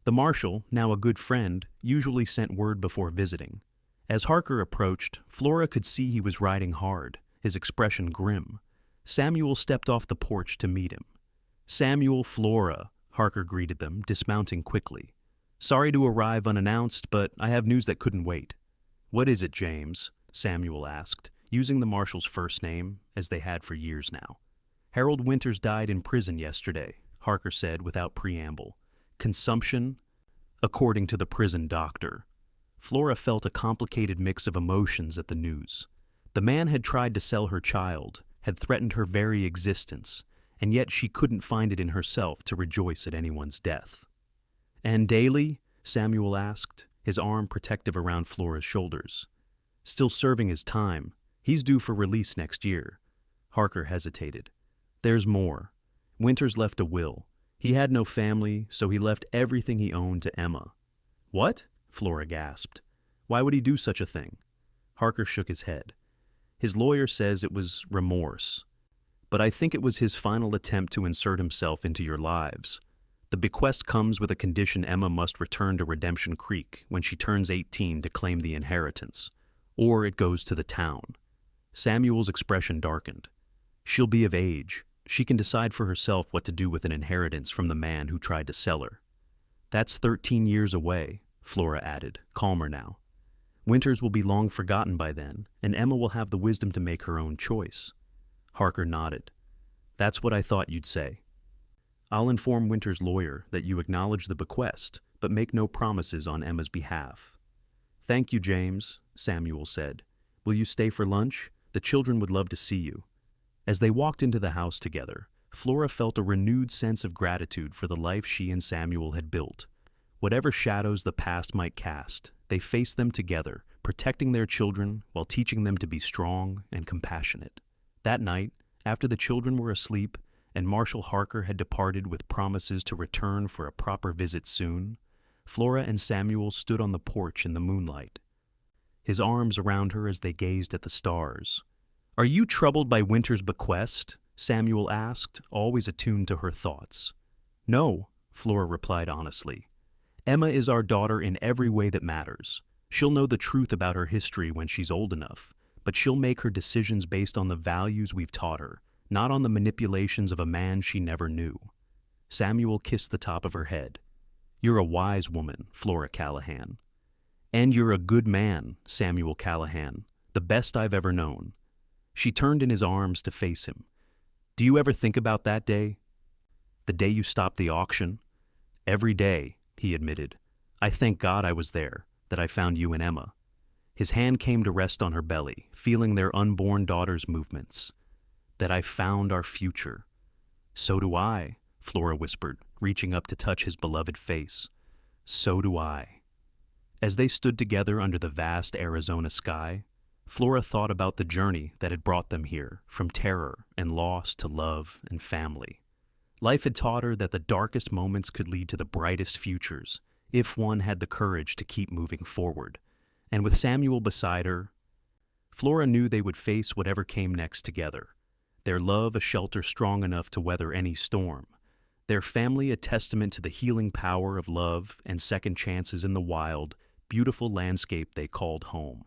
The marshal, now a good friend, usually sent word before visiting. As Harker approached, Flora could see he was riding hard, his expression grim. Samuel stepped off the porch to meet him. "Samuel, Flora," Harker greeted them, dismounting quickly. "Sorry to arrive unannounced, but I have news that couldn't wait." "What is it, James?" Samuel asked, using the marshal's first name, as they had for years now. "Harold Winters died in prison yesterday," Harker said without preamble. "Consumption, according to the prison doctor." Flora felt a complicated mix of emotions at the news. The man had tried to sell her child, had threatened her very existence, and yet she couldn't find it in herself to rejoice at anyone's death. "And Daly?" Samuel asked, his arm protective around Flora's shoulders. "Still serving his time. He's due for release next year." Harker hesitated. "There's more. Winters left a will. He had no family, so he left everything he owned to Emma." "What?" Flora gasped. "Why would he do such a thing?" Harker shook his head. "His lawyer says it was remorse. But I think it was his final attempt to insert himself into your lives. The bequest comes with a condition: Emma must return to Redemption Creek when she turns 18 to claim the inheritance, or it goes to the town." Samuel's expression darkened. "She'll be of age. She can decide for herself what to do with an inheritance from the man who tried to sell her." "That's 13 years away," Flora added, calmer now. "Winters will be long forgotten by then, and Emma will have the wisdom to make her own choice." Harker nodded. "That's what I thought you'd say. I'll inform Winters' lawyer that you acknowledge the bequest, but make no promises on Emma's behalf." "Thank you, James," Samuel said. "Will you stay for lunch? The children would love to see you." As they walked into the house together, Flora felt a renewed sense of gratitude for the life she and Samuel had built. Whatever shadows the past might cast, they faced them together, protecting their children while teaching them to be strong and compassionate. That night, after the children were asleep and Marshal Harker had departed with promises to return for a proper visit soon, Flora and Samuel stood on the porch in the moonlight, his arms around her as they gazed at the stars. "Are you troubled by Winters' bequest?" Samuel asked, always attuned to her thoughts. "No," Flora replied honestly. "Emma is our daughter in every way that matters. She'll know the truth about her history when she's old enough, but she'll make her decisions based on the values we've taught her, not on the manipulations of a man she never knew. Samuel kissed the top of her head. "You're a wise woman, Flora Callahan. And you're a good man, Samuel Callahan, the best I've ever known." She turned in his arms to face him. "Do you ever think about that day? The day you stopped the auction?" "Every day," he admitted. "I thank God I was there, that I found you and Emma." His hand came to rest on her belly, feeling their unborn daughter's movements. "That I found our future." "So do I," Flora whispered, reaching up to touch his beloved face. "So do I." As they stood together under the vast Arizona sky, Flora thought about the journey that had brought them here, from terror and loss to love and family. Life had taught her that the darkest moments could lead to the brightest futures, if one had the courage to keep moving forward. And with Samuel beside her, Flora knew they would face whatever came next together. Their love a shelter strong enough to weather any storm. Their family a testament to the healing power of love and second chances in the wild, beautiful landscape they called home.